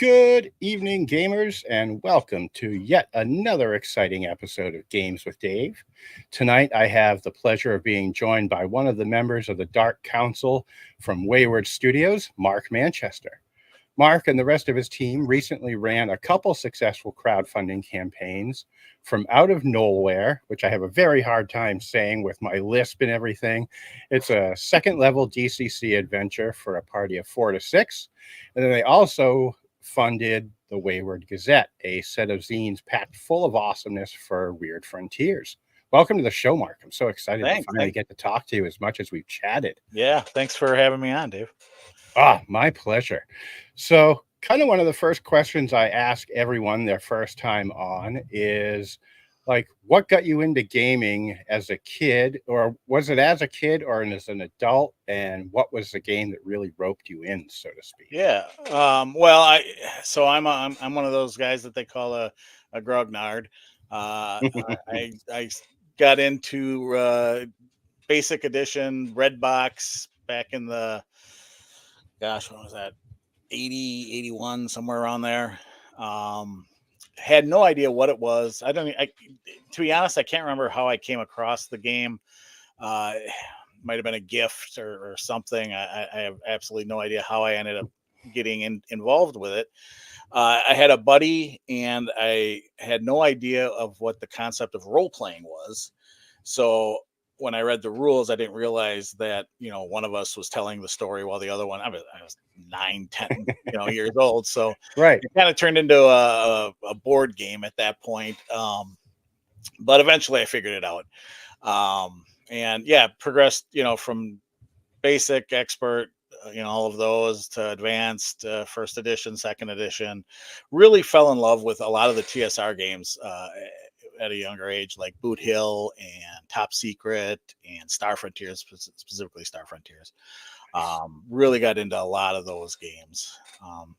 Good evening, gamers, and welcome to yet another exciting episode of Games with Dave. Tonight, I have the pleasure of being joined by one of the members of the Dark Council from Wayward Studios, Mark Manchester. Mark and the rest of his team recently ran a couple successful crowdfunding campaigns from out of Gnollwhere, which I have a very hard time saying with my lisp and everything. It's a second level DCC adventure for a party of 4 to 6. And then they also funded the Wayward Gazette, a set of zines packed full of awesomeness for Weird Frontiers. Welcome to the show, Mark. I'm so excited to finally get to talk to you as much as we've chatted. Yeah, thanks for having me on, Dave. My pleasure. So, kind of one of the first questions I ask everyone their first time on is like, what got you into gaming as a kid, or was it as a kid or as an adult? And what was the game that really roped you in, so to speak? Yeah. I'm one of those guys that they call a grognard. I got into Basic Edition, Red Box back in the what was that? 80, 81, somewhere around there. Had no idea what it was. To be honest, I can't remember how I came across the game. Might have been a gift or something. I have absolutely no idea how I ended up getting involved with it. I had a buddy, and I had no idea of what the concept of role playing was. So when I read the rules, I didn't realize that, one of us was telling the story while the other one, I was 9, 10, years old. So Right. it kind of turned into a board game at that point. But eventually I figured it out. And yeah, progressed, from basic, expert, all of those to advanced, first edition, second edition. Really fell in love with a lot of the TSR games at a younger age, like Boot Hill and Top Secret and Star Frontiers, specifically Star Frontiers. Really got into a lot of those games.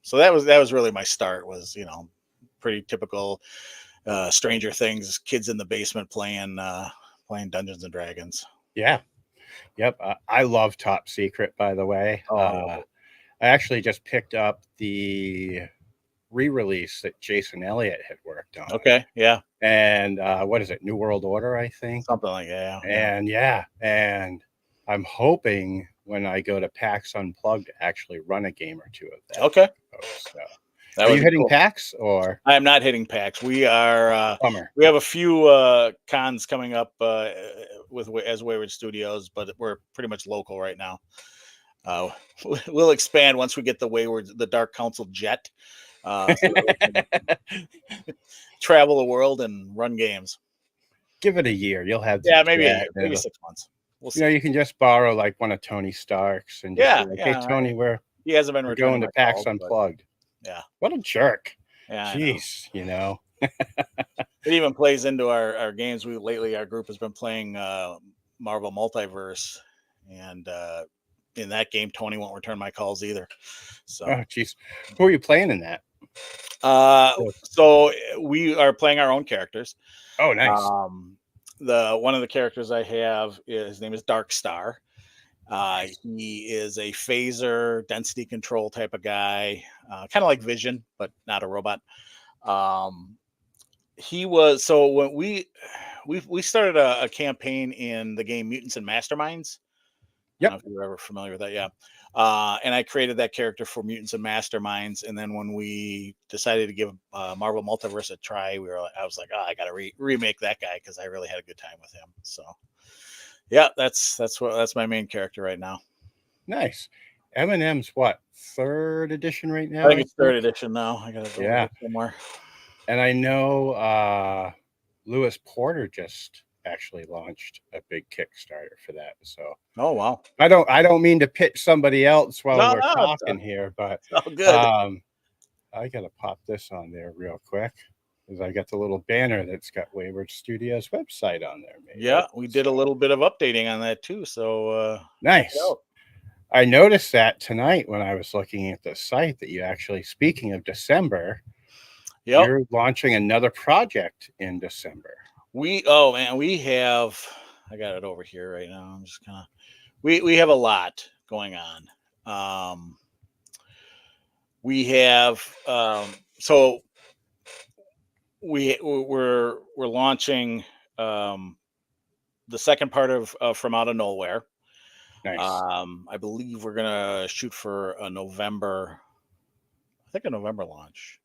So that was really my start. Was pretty typical Stranger Things, kids in the basement playing Dungeons and Dragons. Yeah. Yep. I love Top Secret, by the way. I actually just picked up the re-release that Jason Elliott had worked on. Okay. Yeah. And what is it? New World Order, I think. Something like that. Yeah. And I'm hoping when I go to PAX Unplugged to actually run a game or two of that. Okay. So. Are you hitting PAX or? I am not hitting PAX. We are. Bummer. We have a few cons coming up as Wayward Studios, but we're pretty much local right now. We'll expand once we get the Dark Council jet, so that we can travel the world and run games. Give it a year. You'll have maybe 6 months. We'll see. You can just borrow like one of Tony Stark's and just be like, hey Tony, he hasn't been going to PAX Unplugged. Yeah. What a jerk. Yeah. Jeez, It even plays into our games. Lately our group has been playing Marvel Multiverse, and in that game Tony won't return my calls either. So jeez. Who are you playing in that? So we are playing our own characters. Oh, nice. One of the characters I have, his name is Dark Star. He is a phaser, density control type of guy, kind of like Vision, but not a robot. He was, so when we started a campaign in the game Mutants and Masterminds. Yep. I don't know if you were ever familiar with that. Yeah. And I created that character for Mutants and Masterminds. And then when we decided to give Marvel Multiverse a try, I was like, I got to remake that guy, because I really had a good time with him. So yeah, that's my main character right now. Nice. Eminem's what, 3rd edition right now? I think it's 3rd edition now. I got it somewhere. And I know Lewis Porter just actually launched a big Kickstarter for that. So oh wow. I don't mean to pitch somebody else while we're talking here, but good. I gotta pop this on there real quick, because I got the little banner that's got Wayward Studios website on there. Maybe. Yeah, we did a little bit of updating on that too. So nice. I noticed that tonight when I was looking at the site that you actually, speaking of December, you're launching another project in December. We have, I got it over here right now. I'm just kind of, we have a lot going on. we have so we're launching the second part of From Out of Nowhere. Nice. I believe we're gonna shoot for a November. I think a November launch.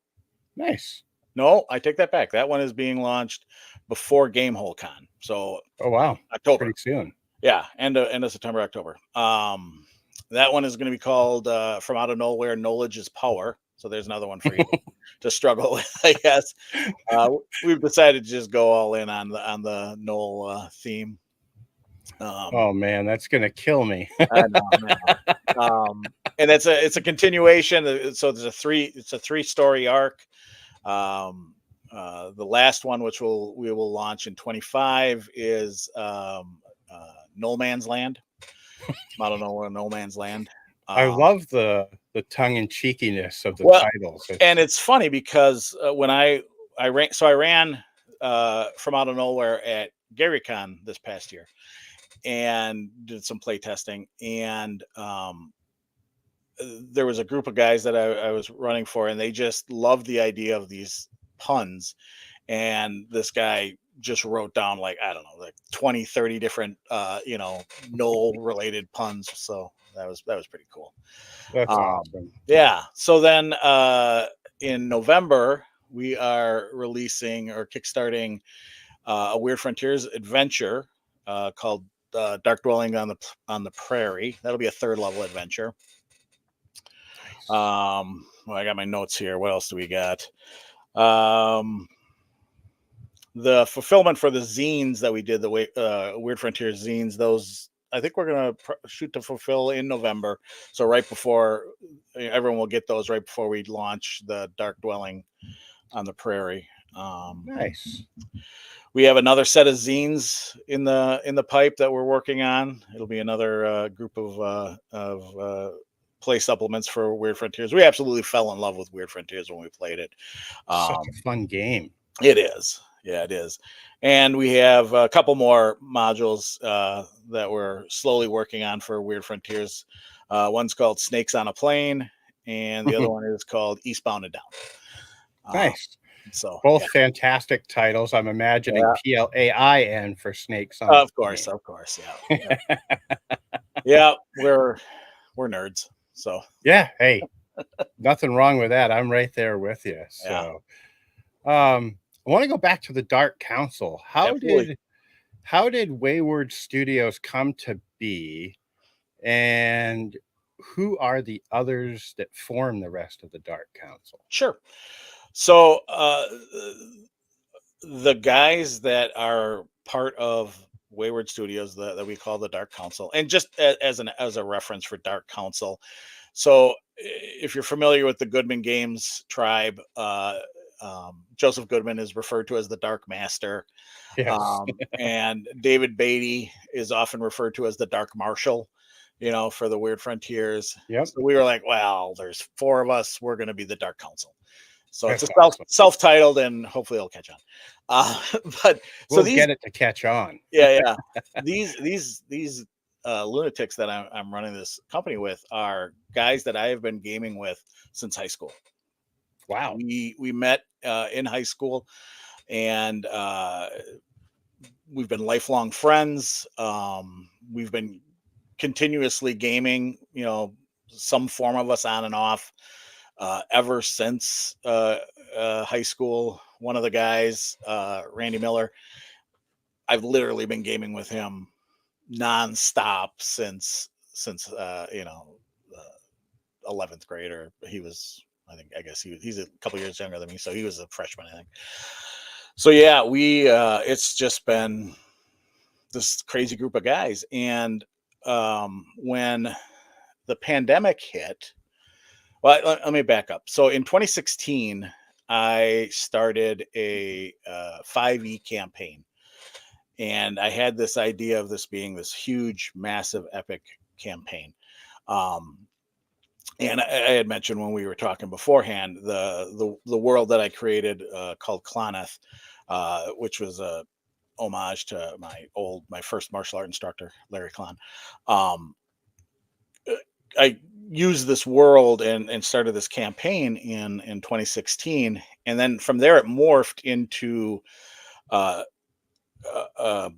Nice. No, I take that back. That one is being launched before Gamehole Con, so Oh, wow. October. Pretty soon. Yeah, end of September, October. That one is going to be called From Out of Nowhere, Knowledge is Power. So there's another one for you to struggle with, I guess. We've decided to just go all in on the Knoll theme. Oh man, that's gonna kill me. I know. And it's a continuation. So it's a 3-story arc. The last one, which we will launch in 25, is No Man's Land. I don't know where No Man's Land. I love the tongue and cheekiness of the Well, titles. and it's funny because when I ran From Out of Nowhere at GaryCon this past year and did some play testing, and there was a group of guys that I was running for, and they just loved the idea of these puns. And this guy just wrote down, like, I don't know, like 20, 30 different Knoll related puns. So that was pretty cool. That's awesome. Yeah. So then in November, we are releasing or kickstarting a Weird Frontiers adventure called Dark Dwelling on the Prairie. That'll be a 3rd level adventure. Nice. Well, I got my notes here. What else do we got? The fulfillment for the zines that we did, the Weird Frontiers zines, those I think we're gonna shoot to fulfill in November. So right before everyone will get those right before we launch the Dark Dwelling on the Prairie. Nice. We have another set of zines in the pipe that we're working on. It'll be another group of play supplements for Weird Frontiers. We absolutely fell in love with Weird Frontiers when we played it. Such a fun game. It is. Yeah, it is. And we have a couple more modules that we're slowly working on for Weird Frontiers. One's called Snakes on a Plane, and the other one is called Eastbound and Down. Nice. So both fantastic titles. I'm imagining PLAIN for Snakes on. Of course, yeah. Yeah, we're nerds. So yeah, hey, nothing wrong with that. I'm right there with you. So I want to go back to the Dark Council. How did Wayward Studios come to be, and who are the others that form the rest of the Dark Council? Sure. So the guys that are part of Wayward Studios that we call the Dark Council, and just as a reference for Dark Council. So if you're familiar with the Goodman Games tribe, Joseph Goodman is referred to as the Dark Master. Yes. And David Beatty is often referred to as the Dark Marshal, for the Weird Frontiers. Yep. So we were like, well, there's 4 of us. We're going to be the Dark Council. So That's it's a self-titled, and hopefully it'll catch on. But we'll get it to catch on. Yeah. These lunatics that I'm running this company with are guys that I have been gaming with since high school. Wow. We met in high school, and we've been lifelong friends. We've been continuously gaming, some form of us on and off. Ever since high school. One of the guys, Randy Miller, I've literally been gaming with him nonstop since 11th grade, or I guess he's a couple years younger than me, so he was a freshman, I think. So yeah, it's just been this crazy group of guys. And when the pandemic hit, well, let me back up. So in 2016, I started a 5e campaign, and I had this idea of this being this huge, massive, epic campaign. And I had mentioned when we were talking beforehand, the world that I created called Cloneth, which was a homage to my first martial art instructor, Larry Klon. I used this world and started this campaign in 2016, and then from there it morphed into uh, uh, uh,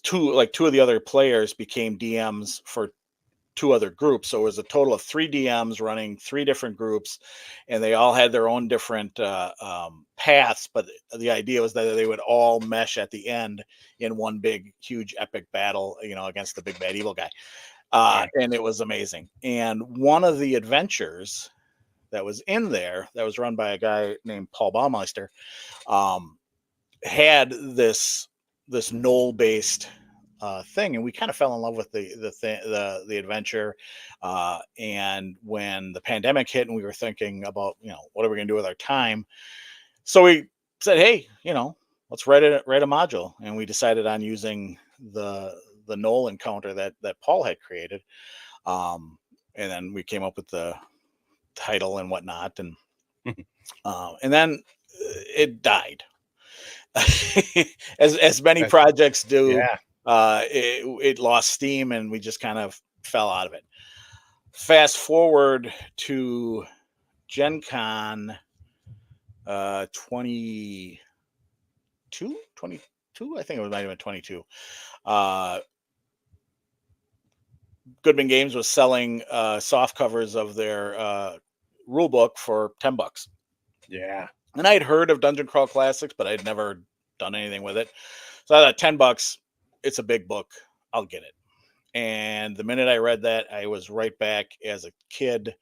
two of the other players became DMs for two other groups. So it was a total of three DMs running three different groups, and they all had their own different paths. But the idea was that they would all mesh at the end in one big, huge, epic battle, against the big bad evil guy. Right. And it was amazing. And one of the adventures that was in there, that was run by a guy named Paul Baumeister, um, had this knoll based thing, and we kind of fell in love with the adventure. And when the pandemic hit, and we were thinking about what are we going to do with our time, so we said, hey, let's write a module, and we decided on using the knoll encounter that Paul had created. And then we came up with the title and whatnot, and then it died. as many That's- projects do. yeah. It lost steam, and we just kind of fell out of it. Fast forward to Gen Con 22, I think it might have been 22. Goodman Games was selling soft covers of their rule book for $10. Yeah. And I'd heard of Dungeon Crawl Classics, but I'd never done anything with it. So I thought $10, it's a big book, I'll get it. And the minute I read that, I was right back as a kid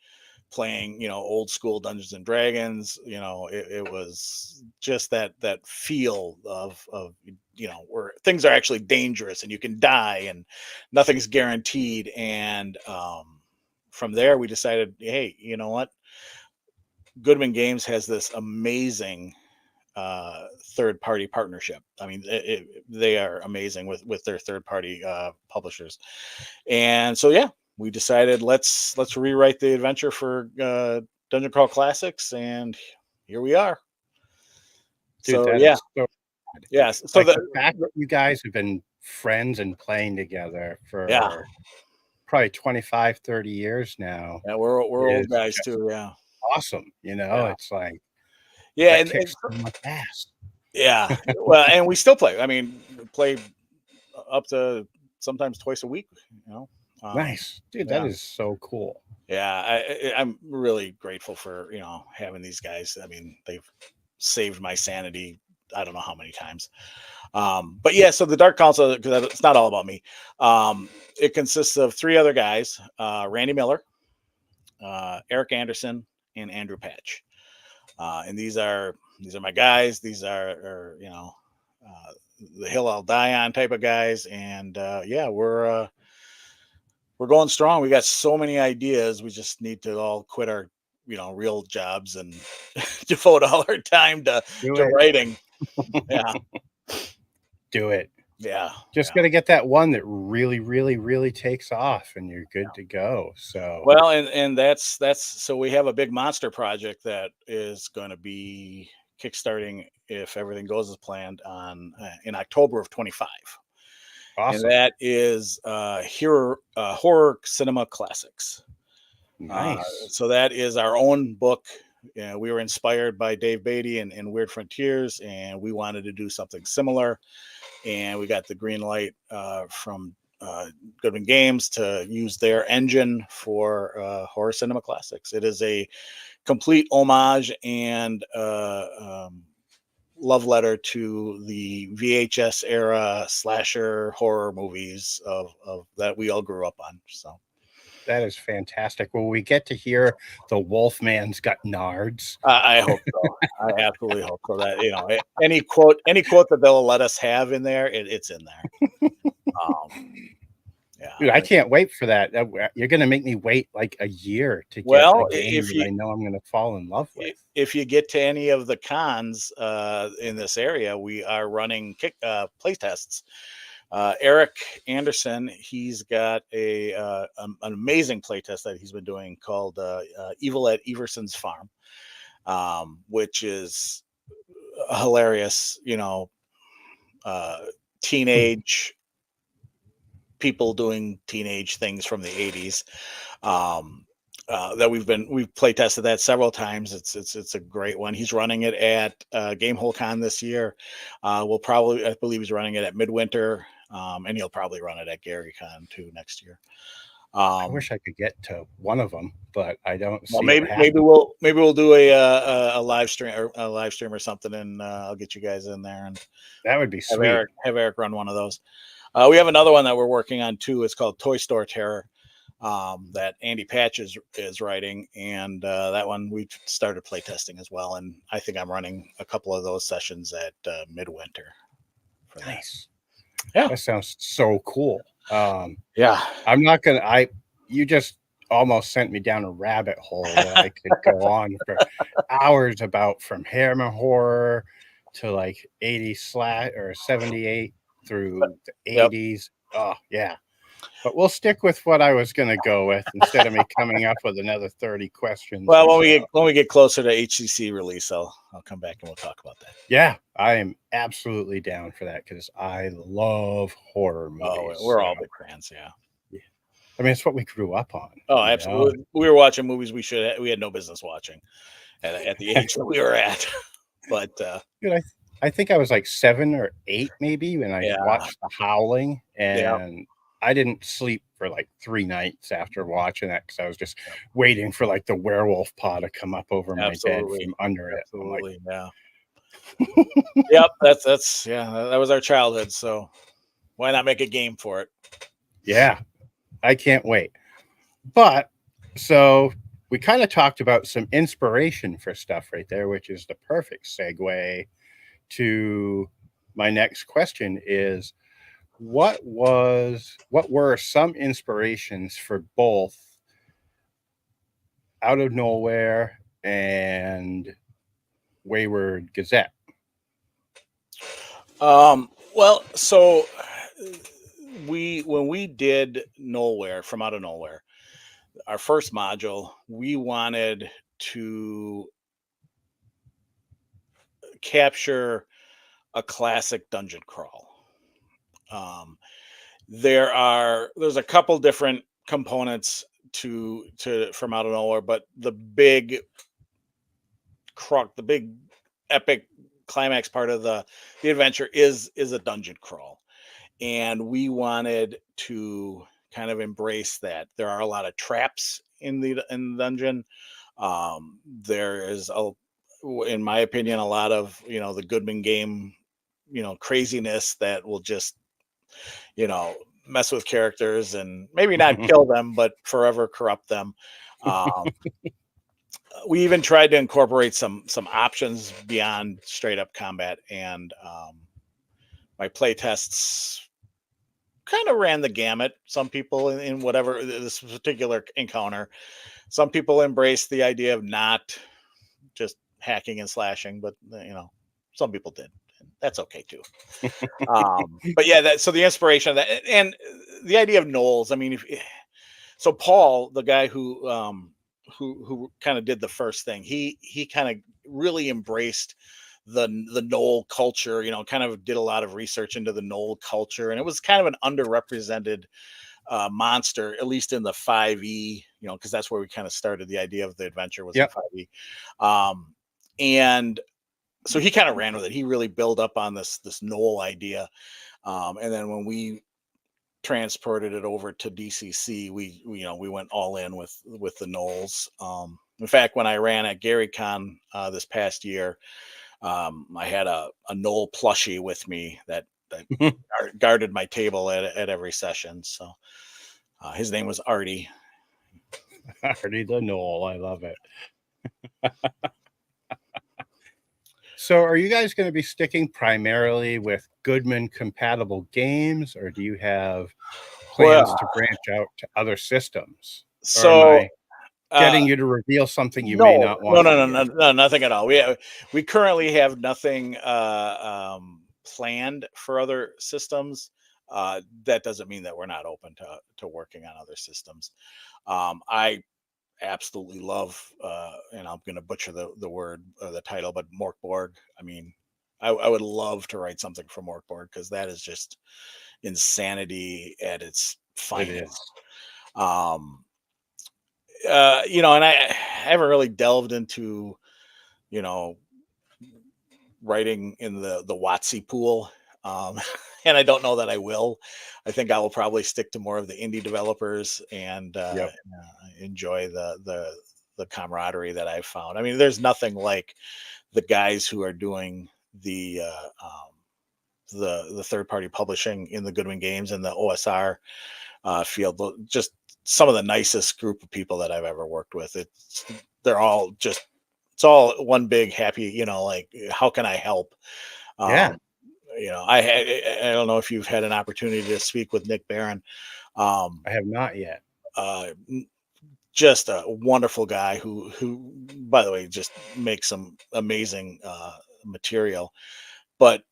playing, old school Dungeons and Dragons. It was just that feel of where things are actually dangerous and you can die and nothing's guaranteed. And from there, we decided, hey, you know what? Goodman Games has this amazing third party partnership. I mean, they are amazing with their third party publishers. And so, yeah, we decided let's rewrite the adventure for Dungeon Crawl Classics, and here we are. Dude, So that yeah, is so yes. So like the fact that you guys have been friends and playing together yeah, for probably 25, 30 years now yeah, we're old is guys just too. Yeah, awesome. yeah, It's like yeah, that and kicks so much ass. yeah. Well, and we still play. I mean, play up to sometimes twice a week. Nice. Dude, that Yeah. is so cool. Yeah, I'm really grateful for having these guys. I mean, they've saved my sanity. I don't know how many times. But yeah, so the Dark Council, because it's not all about me. It consists of three other guys: Randy Miller, Eric Anderson, and Andrew Patch. And these are my guys. These are the hill I'll die on type of guys. And yeah, we're going strong. We got so many ideas. We just need to all quit our real jobs and devote all our time to Do it. writing. Yeah, Do it. yeah, Just got to get that one that really, really, really takes off and you're good to go. So, well, and that's so we have a big monster project that is going to be kickstarting, if everything goes as planned, on in October of 25. awesome. And that is horror cinema classics. Nice. So that is our own book. We were inspired by Dave Beatty and Weird Frontiers, and we wanted to do something similar. And we got the green light from Goodman Games to use their engine for horror cinema classics. It is a complete homage and love letter to the VHS era slasher horror movies of that we all grew up on. So That is fantastic. Will we get to hear the Wolfman's got nards? I hope so. I absolutely hope so. That any quote that they'll let us have in there, it's in there. Yeah, Dude, I can't wait for that. You're going to make me wait like a year to get well, a game that I know I'm going to fall in love with. if you get to any of the cons in this area, we are running play tests. Eric Anderson, he's got an amazing playtest that he's been doing called Evil at Everson's Farm, which is hilarious. Teenage people doing teenage things from the 80s. that we've play tested that several times. It's a great one. He's running it at Gamehole Con this year. I believe he's running it at Midwinter, and he'll probably run it at GaryCon too next year. I wish I could get to one of them, but I don't Well, see it maybe happening. we'll do a live stream or something, and I'll get you guys in there and That would be sweet. Have Eric run one of those. We have another one that we're working on too. It's called Toy Store Terror, that Andy Patch is writing, and that one we've started playtesting as well. And I think I'm running a couple of those sessions at Midwinter. Nice. Yeah, that sounds so cool. Yeah, I'm not gonna. You just almost sent me down a rabbit hole that I could go on for hours about, from Hammer horror to like 80s or 78 through the Yep. 80s. Oh yeah. But we'll stick with what I was going to go with instead of me coming up with another 30 questions. Well, when we get closer to HCC release, I'll come back and we'll talk about that. Yeah, I am absolutely down for that because I love horror movies. Oh, we're all big fans, yeah. I mean, it's what we grew up on. Oh, absolutely. Know? We were watching movies we had no business watching at the age that we were at. But dude, I think I was like 7 or 8 maybe when I watched The Howling, and I didn't sleep for like 3 nights after watching that because I was just waiting for like the werewolf paw to come up over my bed from under it. Absolutely, yep, that was our childhood. So why not make a game for it? Yeah, I can't wait. But so we kind of talked about some inspiration for stuff right there, which is the perfect segue to my next question is, what were some inspirations for both Out of Gnollwhere and Wayward Gazette? Well, so when we did Gnollwhere, from Out of Gnollwhere, our first module, we wanted to capture a classic dungeon crawl. There's a couple different components to from Out of Gnollwhere, but the big epic climax part of the adventure is a dungeon crawl, and we wanted to kind of embrace that. There are a lot of traps in the dungeon. There is, in my opinion, a lot of the Goodman game, craziness that will just mess with characters and maybe not kill them, but forever corrupt them. We even tried to incorporate some options beyond straight up combat, and my play tests kind of ran the gamut. Some people in whatever this particular encounter, some people embraced the idea of not just hacking and slashing, but some people did. That's okay too. But yeah, so the inspiration of that, and the idea of gnolls. I mean, so Paul, the guy who kind of did the first thing, he kind of really embraced the gnoll culture. Kind of did a lot of research into the gnoll culture, and it was kind of an underrepresented monster, at least in the 5e. Because that's where we kind of started the idea of the adventure was in 5e. And so he kind of ran with it. He really built up on this gnoll idea, and then when we transported it over to DCC, we went all in with the gnolls. In fact, when I ran at GaryCon this past year, I had a gnoll plushie with me that guarded my table at every session. So his name was Artie. Artie the Gnoll. I love it. So are you guys going to be sticking primarily with Goodman compatible games, or do you have plans to branch out to other systems? So or am I getting you to reveal something you may not want? No, nothing at all. We currently have nothing planned for other systems. That doesn't mean that we're not open to working on other systems. I absolutely love, and I'm going to butcher the word or the title, but Morkborg. I mean, I would love to write something for Morkborg because that is just insanity at its finest. and I haven't really delved into, you know, writing in the WotC pool. Um, and I don't know that I will. I think I will probably stick to more of the indie developers and Yep. enjoy the camaraderie that I've found. I mean, there's nothing like the guys who are doing the third party publishing in the Goodwin Games and the OSR field. Just some of the nicest group of people that I've ever worked with. They're all just it's all one big happy, like how can I help? Yeah. Um, I don't know if you've had an opportunity to speak with Nick Barron. Um, I have not yet. n- just a wonderful guy who, by the way, just makes some amazing material. But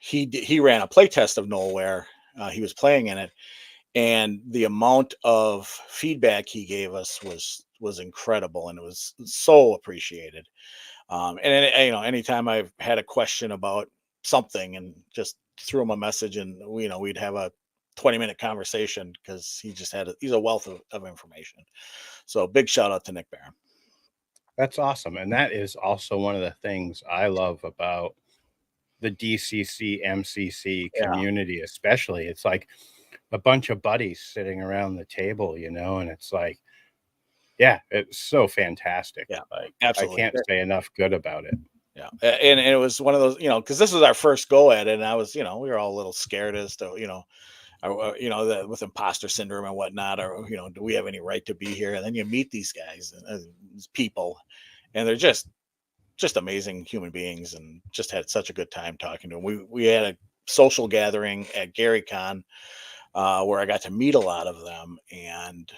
he ran a playtest of Gnollwhere. He was playing in it, and the amount of feedback he gave us was incredible, and it was so appreciated. Anytime I've had a question about something, and just threw him a message, and we'd have a 20-minute conversation because he's a wealth of information. So big shout out to Nick Barron. That's awesome. And that is also one of the things I love about the DCC MCC Yeah, community, especially. It's like a bunch of buddies sitting around the table, and it's like, yeah, it's so fantastic. yeah, Like, I absolutely. can't say enough good about it. Yeah, and it was one of those, because this was our first go at it, and I was, we were all a little scared as to, with imposter syndrome and whatnot, or do we have any right to be here? And then you meet these guys, these people, and they're just amazing human beings, and just had such a good time talking to them. We had a social gathering at GaryCon where I got to meet a lot of them, and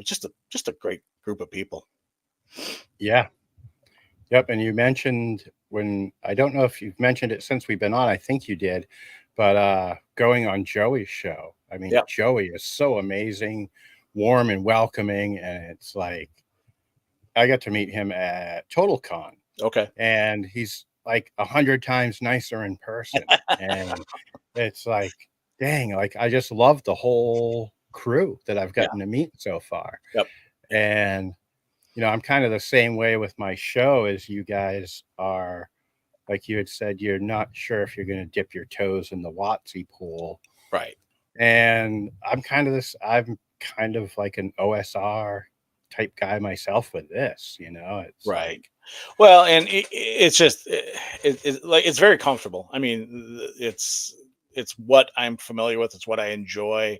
just a great group of people. Yeah. Yep. And you mentioned when I don't know if you've mentioned it since we've been on, I think you did, but going on Joey's show. I mean, Yeah. Joey is so amazing, warm and welcoming. And it's like I got to meet him at TotalCon, Okay. and he's like 100 times nicer in person. And it's like, dang, like I just love the whole crew that I've Yeah. gotten to meet so far. Yep. And I'm kind of the same way with my show as you guys are. Like you had said, you're not sure if you're going to dip your toes in the WotC pool. Right. And I'm kind of like an OSR type guy myself with this, it's Right. like, Well, and it's just like it's very comfortable. I mean, it's what I'm familiar with. It's what I enjoy.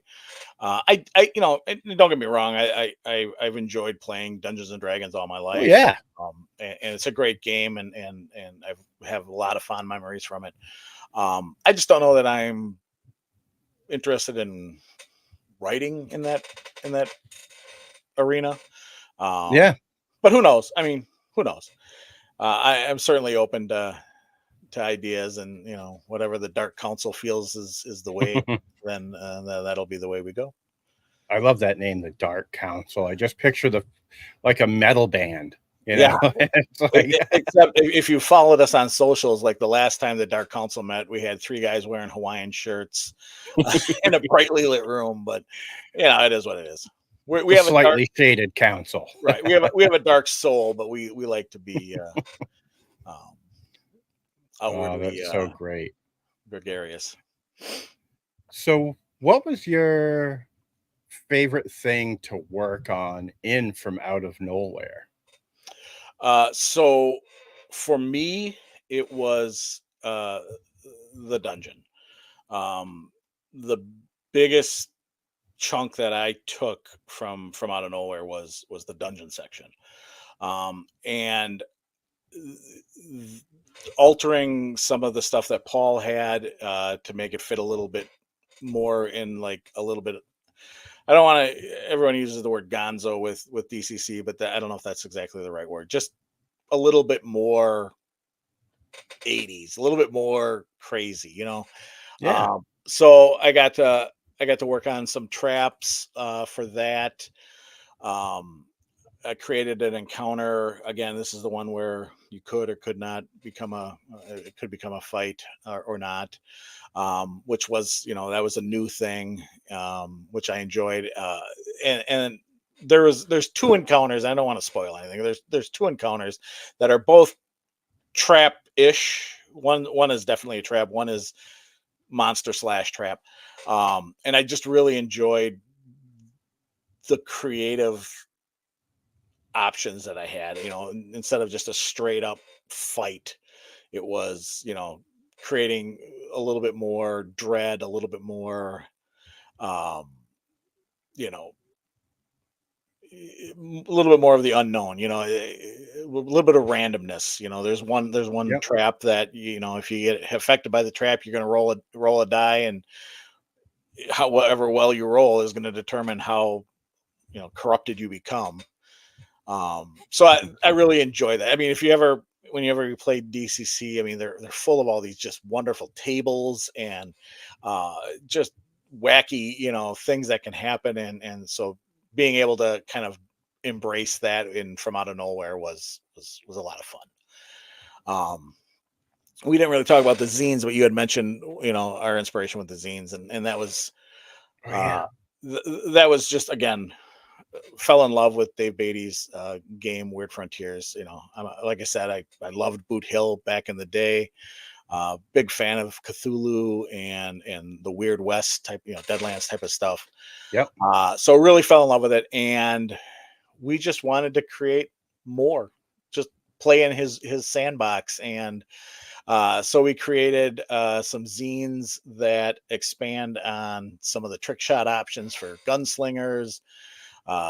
And don't get me wrong. I've enjoyed playing Dungeons and Dragons all my oh, life. yeah. And it's a great game, and I have a lot of fond memories from it. I just don't know that I'm interested in writing in that arena. Um, Yeah. but who knows? I mean, who knows? I am certainly open to ideas, and whatever the Dark Council feels is the way. Then that'll be the way we go. I love that name, the Dark Council. I just picture like a metal band, Yeah. It's like, Except if you followed us on socials, like the last time the Dark Council met, we had three guys wearing Hawaiian shirts in a brightly lit room. But it is what it is. We the have a dark, slightly shaded council. right. We have a dark soul, but we like to be um, Oh, outwardly that's so great. gregarious. So, what was your favorite thing to work on in from out of nowhere? So for me, it was the dungeon. Um, the biggest chunk that I took from out of nowhere was the dungeon section, and altering some of the stuff that Paul had to make it fit a little bit more in, like a little bit. I don't want to. Everyone uses the word gonzo with DCC, but I don't know if that's exactly the right word. Just a little bit more 80s, a little bit more crazy. Yeah. So I got to work on some traps for that. Um, I created an encounter. Again, this is the one where you could or could not become it could become a fight or not. Which was, that was a new thing, which I enjoyed. And there's two encounters. I don't want to spoil anything. There's two encounters that are both trap-ish. One is definitely a trap. One is monster slash trap. And I just really enjoyed the creative options that I had. Instead of just a straight up fight, it was creating a little bit more dread, a little bit more, um, you know, a little bit more of the unknown. A little bit of randomness. There's one Yep. trap that if you get affected by the trap, you're going to roll a die, and however well you roll is going to determine how corrupted you become. So I really enjoy that. I mean, whenever you play DCC, I mean, they're full of all these just wonderful tables and just wacky, things that can happen. And so being able to kind of embrace that in from out of nowhere was a lot of fun. We didn't really talk about the zines, but you had mentioned, our inspiration with the zines, and that was Oh uh, yeah. that was just, again, fell in love with Dave Beatty's game Weird Frontiers. Like I said, I loved Boot Hill back in the day. Big fan of Cthulhu and the Weird West type, Deadlands type of stuff. Yep. So really fell in love with it, and we just wanted to create more, just play in his sandbox. And so we created some zines that expand on some of the trick shot options for gunslingers,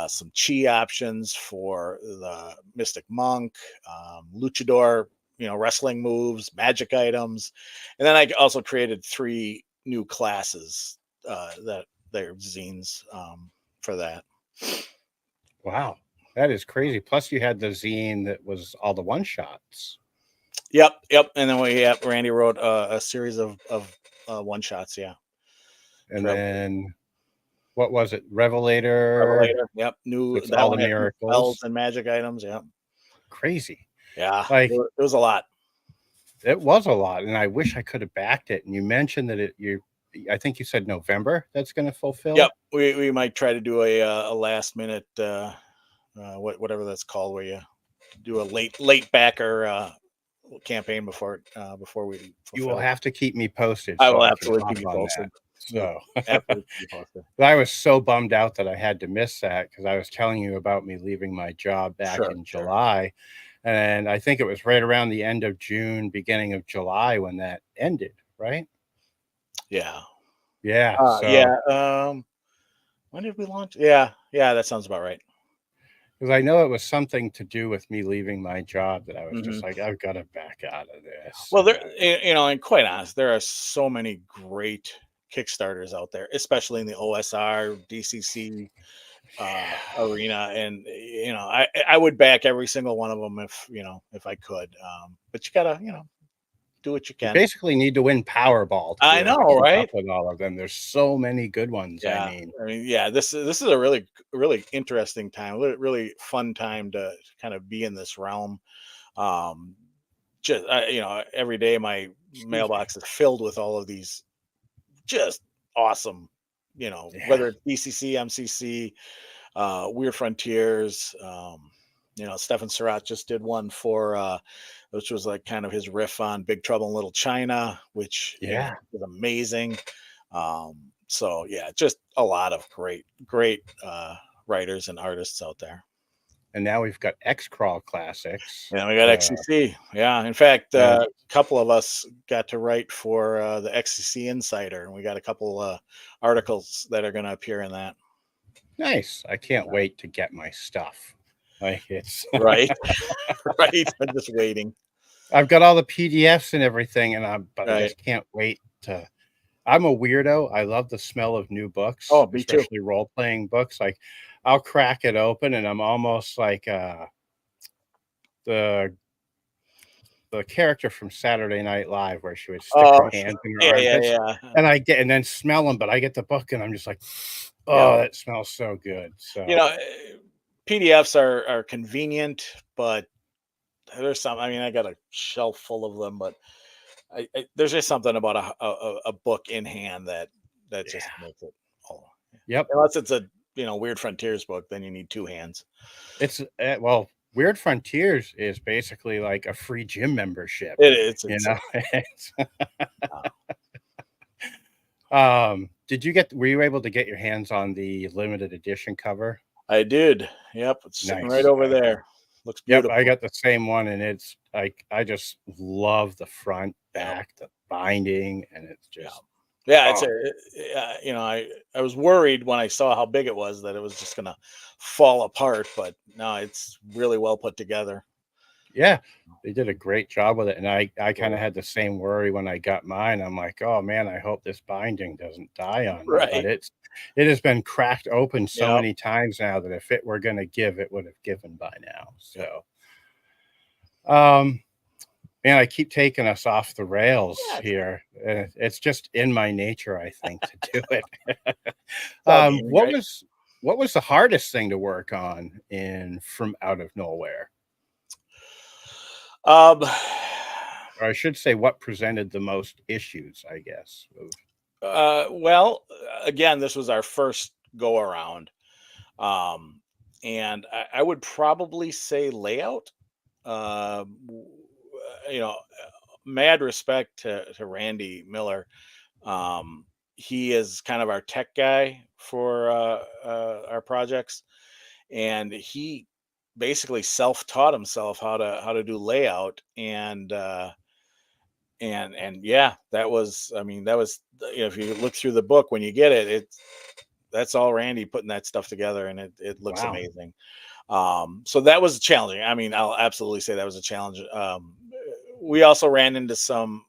some chi options for the Mystic Monk, luchador, wrestling moves, magic items. And then I also created 3 new classes that they're zines for that. Wow. That is crazy. Plus, you had the zine that was all the one shots. Yep. And then Randy wrote a series of one shots. Yeah. And For then what was it? Revelator Revelator. Yep. with That all the one had new spells miracles. and magic items. Yep. Crazy. Yeah. Like It was a lot. it was a lot, and I wish I could have backed it. And you mentioned that I think you said November that's going to Yep. fulfill. We might try to do a last minute whatever that's called, where you do a late backer campaign before we You will fulfill. have to keep me posted I so will I can absolutely hop keep you on posted. that. We'll So absolutely keep you posted. I was so bummed out that I had to miss that because I was telling you about me leaving my job back Sure, in sure. July. And I think it was right around the end of June, beginning of July when that ended, right? Yeah. Yeah. Yeah. So, When did we launch? Yeah, that sounds about right. because I know it was something to do with me leaving my job that I was Hmm. just like, I've got to back out of this. Well, And and quite honest, there are so many great Kickstarters out there, especially in the OSR, DCC arena, and I would back every single one of them if I could. But you gotta do what you you can. basically need to win Powerball to be I able to know, keep up right? with all of them. There's so many good ones. I Yeah, mean, I mean, yeah. This is a really interesting time, really fun time to kind of be in this realm. Um, just every day my excuse me. mailbox is filled with all of these just awesome, Yeah. whether it's BCC, MCC, Weird Frontiers. Stefan Surratt just did one for which was like kind of his riff on Big Trouble in Little China, which Yeah. is amazing. So yeah, just a lot of great writers and artists out there. And now we've got X Crawl Classics. Yeah, we got XCC. Yeah, in fact, And a couple of us got to write for the XCC Insider, and we got a couple articles that are going to appear in that. nice. I can't wait to get my stuff. Like it's Right, right. I'm just waiting. I've got all the PDFs and everything, but I Right. just can't wait to. I'm a weirdo. I love the smell of new books, Oh, me too. especially role playing books. Like I'll crack it open and I'm almost like the character from Saturday Night Live where she would stick her Oh, hands in her yeah, armpits yeah. and then smell them, but I get the book and I'm just like, Yeah. oh, that smells so good. You So know, PDFs are convenient, but there's some. I mean, I got a shelf full of them, but there's just something about a book in hand that just yeah. makes it. Oh, Yep. unless it's a Weird Frontiers book, then you need 2 hands. It's well, Weird Frontiers is basically like a free gym membership. It's You insane. know, were you able to get your hands on the limited edition cover? I did. Yep, it's sitting right Nice. over there. Looks Yep, beautiful. I got the same one, and it's like I just love the front, Yep. back, the binding, and it's just Yeah, it's oh. I was worried when I saw how big it was that it was just gonna fall apart, but no, it's really well put together. Yeah, they did a great job with it, and I kind Cool. of had the same worry when I got mine. I'm like, oh man, I hope this binding doesn't die on me. But Right. it has been cracked open so Yep. many times now that if it were going to give, it would have given by now. Yep. So, man, I keep taking us off the rails Yeah, here. It's just in my nature, I think, to do it. it's all gaming, right? What was the hardest thing to work on in From Out of Nowhere? Um, Or I should say, what presented the most issues, I guess. well, again, this was our first go around. And I would probably say layout. W- you know, Mad respect to Randy Miller. Um, he is kind of our tech guy for our projects, and he basically self-taught himself how to do layout and yeah, that was, I mean, that was, if you look through the book when you get it, that's all Randy putting that stuff together, and it looks Wow. amazing. So that was challenging. I mean, I'll absolutely say that was a challenge. We also ran into some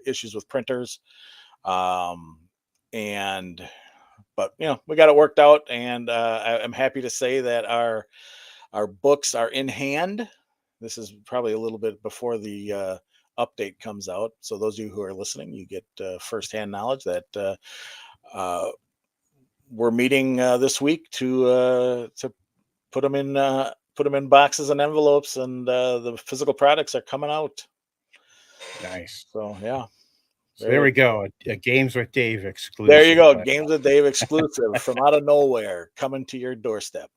issues with printers, um, and but we got it worked out, and I'm happy to say that our books are in hand. This is probably a little bit before the update comes out, so those of you who are listening, you get firsthand knowledge that uh, we're meeting this week to put them in boxes and envelopes, and the physical products are coming out. Nice. So yeah, So there very we excited. go. A Games with Dave There you exclusive. go, Games with Dave exclusive from out of nowhere, coming to your doorstep.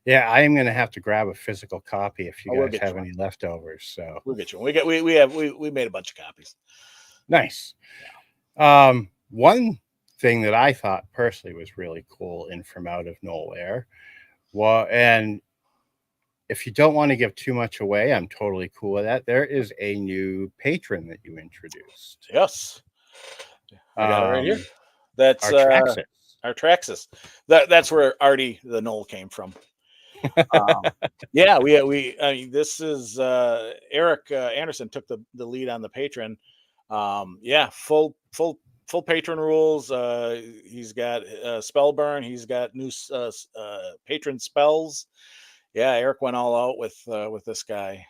Yeah, I am going to have to grab a physical copy if you Oh, we'll guys get have you one. any leftovers. So We'll get you one. We made a bunch of copies. nice. One thing that I thought personally was really cool in From Out of Nowhere, well, and if you don't want to give too much away, I'm totally cool with that. There is a new patron that you introduced. Yes, I got it right here. Um, That's Artraxis. our Traxxas. That's where Artie the Knoll came from. Um, yeah, I mean, this is Eric Anderson took the lead on the patron. Yeah, full patron rules. He's got spell burn. He's got new patron spells. Yeah, Eric went all out with this guy.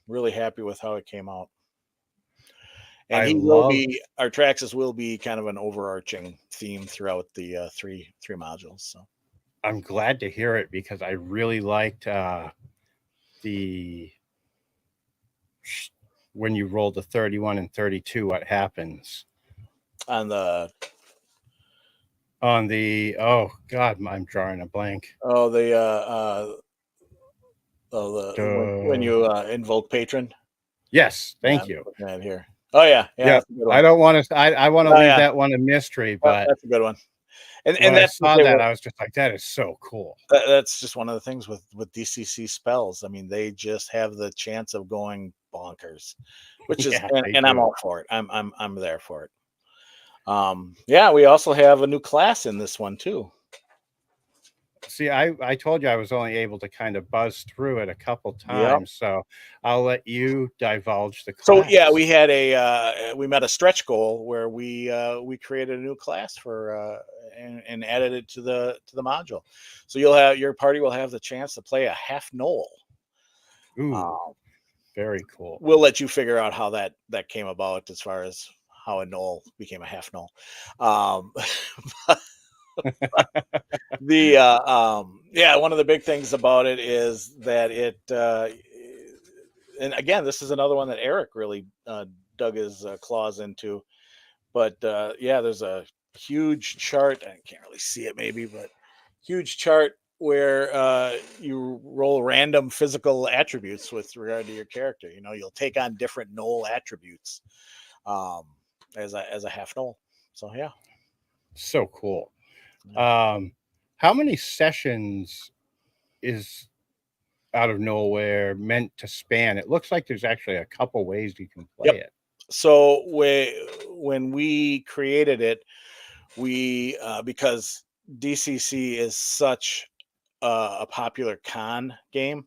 Really happy with how it came out. And I he will love be, our Traxxas will be kind of an overarching theme throughout the three modules. So I'm glad to hear it because I really liked the when you roll the 31 and 32, what happens on the on the oh god, I'm drawing a blank. oh when Duh. you invoke patron. Yes, Yeah, thank I'm you. looking at it here. Oh yeah, Yeah, that's a good I one. don't want to. I want to Oh leave yeah, that one a mystery, but that's a good one. when And I that's the saw thing. that, I was just like, that is so cool. That's just one of the things with DCC spells. I mean, they just have the chance of going bonkers, which is, Yeah, they and I'm do. all for it. I'm there for it. Yeah, we also have a new class in this one too. See, I told you I was only able to kind of buzz through it a couple Yep. times, so I'll let you divulge the So yeah, class. we met a stretch goal where we created a new class for and added it to the module. So you'll have, your party will have the chance to play a half knoll. Ooh, Um, very cool. we'll let you figure out how that came about as far as how a knoll became a half knoll. Um, the yeah, one of the big things about it is that it and again, this is another one that Eric really dug his claws into. But yeah, there's a huge chart. I can't really see it, maybe, but huge chart where you roll random physical attributes with regard to your character. You know, you'll take on different Gnoll attributes um, as a half Gnoll. So yeah, So cool. How many sessions is out of Nowhere meant to span? It looks like there's actually a couple ways you can play yep. it. So when we created it, we because DCC is such a popular con game,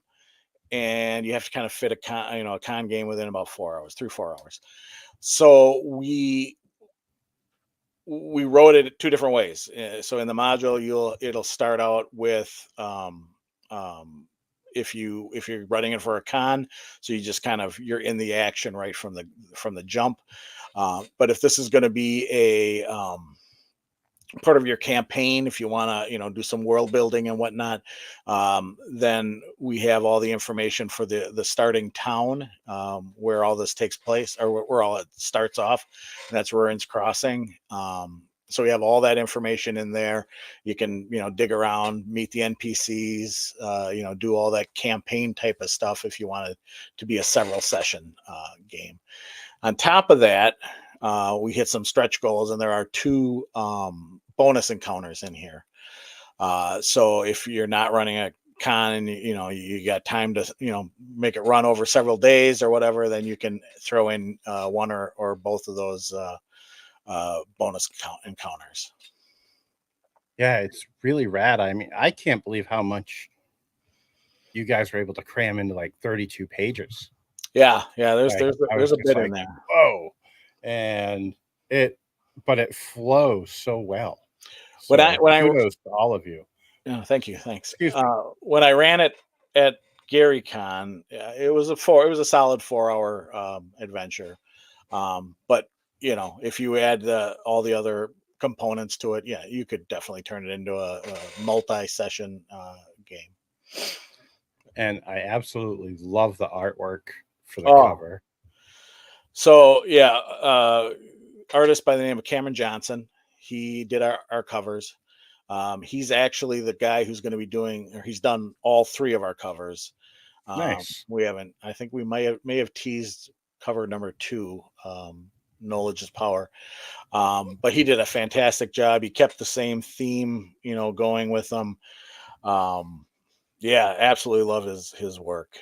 and you have to kind of fit a con game within about 4 hours, 3-4 hours. So we wrote it 2 different ways. So in the module, it'll start out with if you're running it for a con, so you just kind of you're in the action right from the jump. But if this is going to be a part of your campaign, if you want to do some world building and whatnot, then we have all the information for the starting town, where all this takes place, or where all it starts off, and that's Ruins Crossing. So we have all that information in there. You can dig around, meet the NPCs, do all that campaign type of stuff if you want it to be a several session game. On top of that, we hit some stretch goals, and there are 2 bonus encounters in here. So if you're not running a con and you got time to make it run over several days or whatever, then you can throw in one or both of those bonus encounters. Yeah, it's really rad. I mean, I can't believe how much you guys were able to cram into like 32 pages. Yeah, there's Like, I there's was a just bit like, in there. whoa. And but it flows so well. When So I kudos to all of you. thank you, thanks. Excuse me. When I ran it at GaryCon, it was a solid 4-hour adventure. But if you add all the other components to it, yeah, you could definitely turn it into a multi-session game. And I absolutely love the artwork for the Oh, cover. so yeah, artist by the name of Cameron Johnson. He did our covers. He's actually the guy who's going to be doing, or he's done all 3 of our covers. Nice. We haven't. I think we may have teased cover number 2. Knowledge is power. But he did a fantastic job. He kept the same theme, going with them. Yeah, absolutely love his work.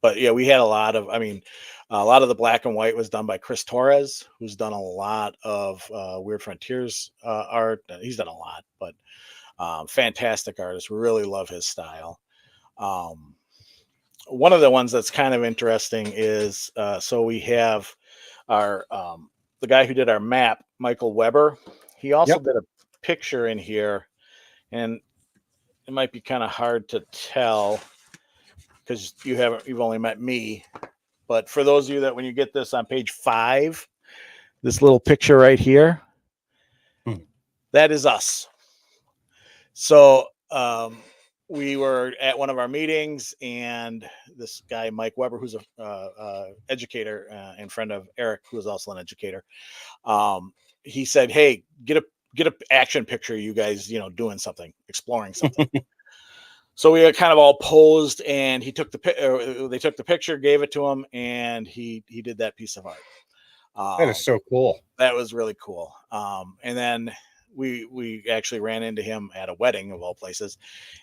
But yeah, we had a lot of the black and white was done by Chris Torres, who's done a lot of Weird Frontiers art. He's done a lot, but fantastic artist. Really love his style. One of the ones that's kind of interesting is so we have our the guy who did our map, Michael Weber. He also did a picture in here, and it might be kind of hard to tell because you've only met me. But for those of you that when you get this on page 5, this little picture right here, that is us. So we were at one of our meetings, and this guy, Mike Weber, who's a educator and friend of Eric, who is also an educator, he said, "Hey, get a action picture of you guys, doing something, exploring something." So we kind of all posed, and they took the picture, gave it to him, and he did that piece of art. That is so cool. That was really cool. And then we actually ran into him at a wedding of all places,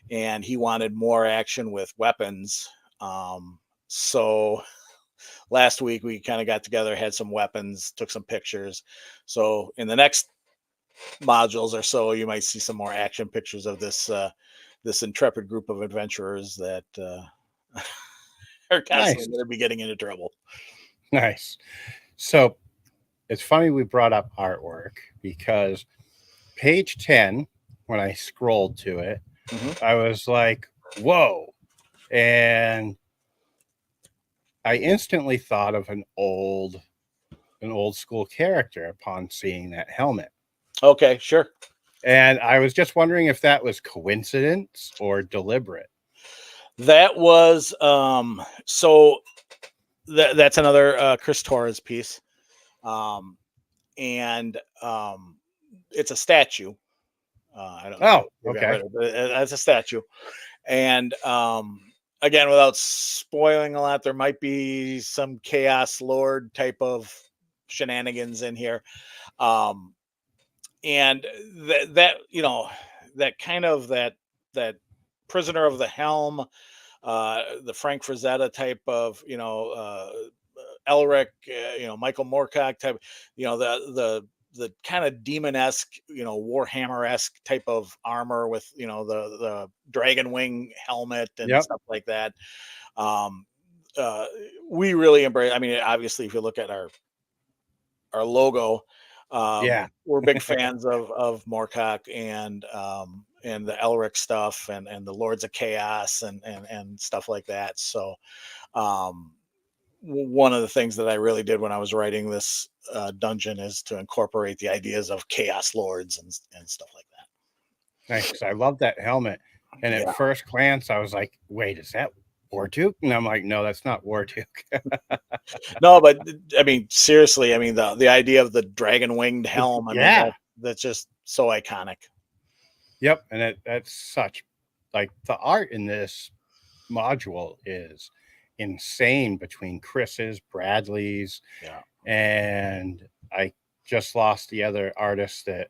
and he wanted more action with weapons. So last week we kind of got together, had some weapons, took some pictures. So in the next modules or so, you might see some more action pictures of this intrepid group of adventurers that are constantly going to be getting into trouble. Nice. So it's funny we brought up artwork because page 10, when I scrolled to it, I was like, whoa. And I instantly thought of an old school character upon seeing that helmet. Okay, sure. And I was just wondering if that was coincidence or deliberate. That was so that's another Chris Torres piece. And it's a statue. I don't know. Oh, If you okay. heard of it. That's a statue. And again, without spoiling a lot, there might be some Chaos Lord type of shenanigans in here. Um, and that that kind of that prisoner of the helm, the Frank Frazetta type of Elric, Michael Moorcock type, the kind of demon-esque, Warhammer-esque type of armor with the dragon wing helmet and Yep. stuff like that. Um, we really embrace. I mean, obviously, if you look at our logo, Yeah. we're big fans of Moorcock and the Elric stuff and the Lords of Chaos and stuff like that. So um, one of the things that I really did when I was writing this dungeon is to incorporate the ideas of Chaos Lords and stuff like that. Nice. 'Cause I love that helmet. And at Yeah. first glance, I was like, wait, is that Warduke? And I'm like, no, that's not Warduke. No, but I mean, seriously, I mean the idea of the dragon winged helm. I mean, Yeah. that's just so iconic. Yep. And that's such like the art in this module is insane between Chris's, Bradley's, Yeah. and I just lost the other artist that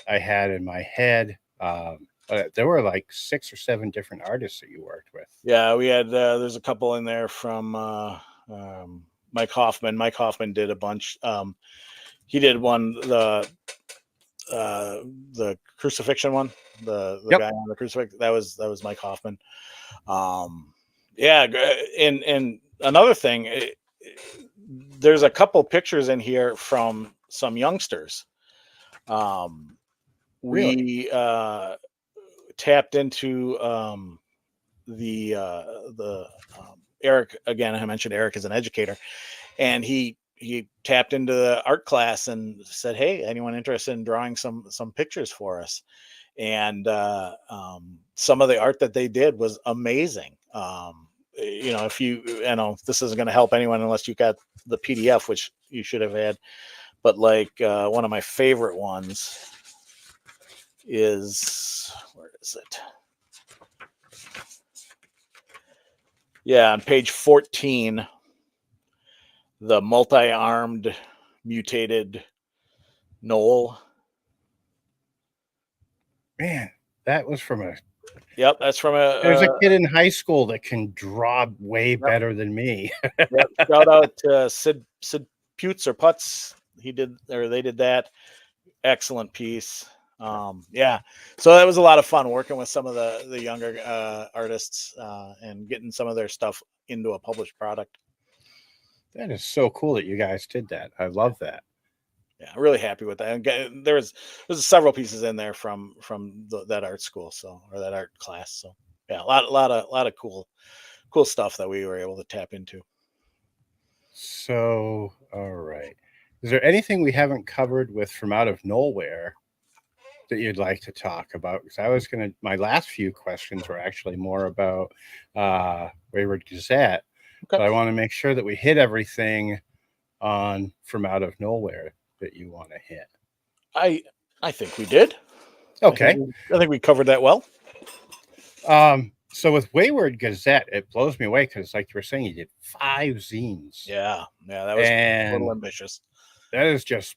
I had in my head. But there were like 6 or 7 different artists that you worked with. Yeah, we had there's a couple in there from Mike Hoffman. Mike Hoffman did a bunch. He did one the crucifixion one, the Yep. guy on the crucifix. That was Mike Hoffman. Yeah, and another thing, there's a couple pictures in here from some youngsters. Really? We tapped into the Eric again. I mentioned Eric as an educator, and he tapped into the art class and said, "Hey, anyone interested in drawing some pictures for us?" And some of the art that they did was amazing. If this isn't going to help anyone unless you got the PDF, which you should have had. But like one of my favorite ones is, where is it? Yeah, on page 14, the multi-armed mutated Gnoll. Man, that was from a Yep, that's from there's a kid in high school that can draw way Yep. better than me. Yep. Shout out to Sid Putz or Putz. They did that. Excellent piece. Yeah, so that was a lot of fun working with some of the younger artists and getting some of their stuff into a published product. That is so cool that you guys did that. I love that. Yeah, really happy with that. And there's several pieces in there from that art school, or that art class. So yeah, a lot of cool stuff that we were able to tap into. So, all right. Is there anything we haven't covered with From Out of Gnollwhere that you'd like to talk about? Because my last few questions were actually more about Wayward Gazette, Okay. but I want to make sure that we hit everything on From Out of Gnollwhere that you want to hit. I think we did. Okay. I think we covered that well. So with Wayward Gazette, it blows me away because, like you were saying, you did 5 zines. Yeah, that was a little ambitious. That is just,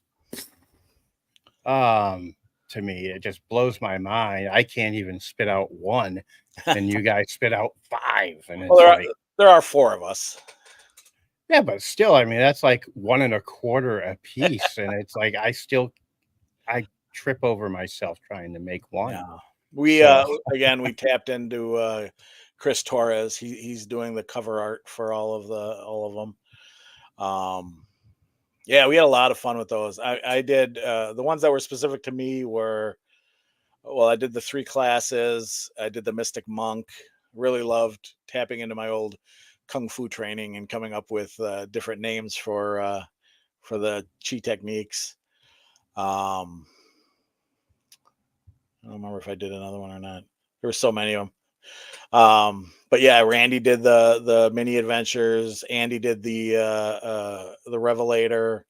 to me, it just blows my mind. I can't even spit out one, and you guys spit out 5, and it's there are 4 of us. Yeah, but still, I mean, that's like 1 1/4 a piece, and it's like I trip over myself trying to make one. Yeah. We again we tapped into Chris Torres. He's doing the cover art for all of them. Yeah, we had a lot of fun with those. I did the ones that were specific to me were, well, I did the 3 classes. I did the Mystic Monk. Really loved tapping into my old kung fu training and coming up with different names for the chi techniques. I don't remember if I did another one or not. There were so many of them. But yeah, Randy did the mini adventures. Andy did the Revelator.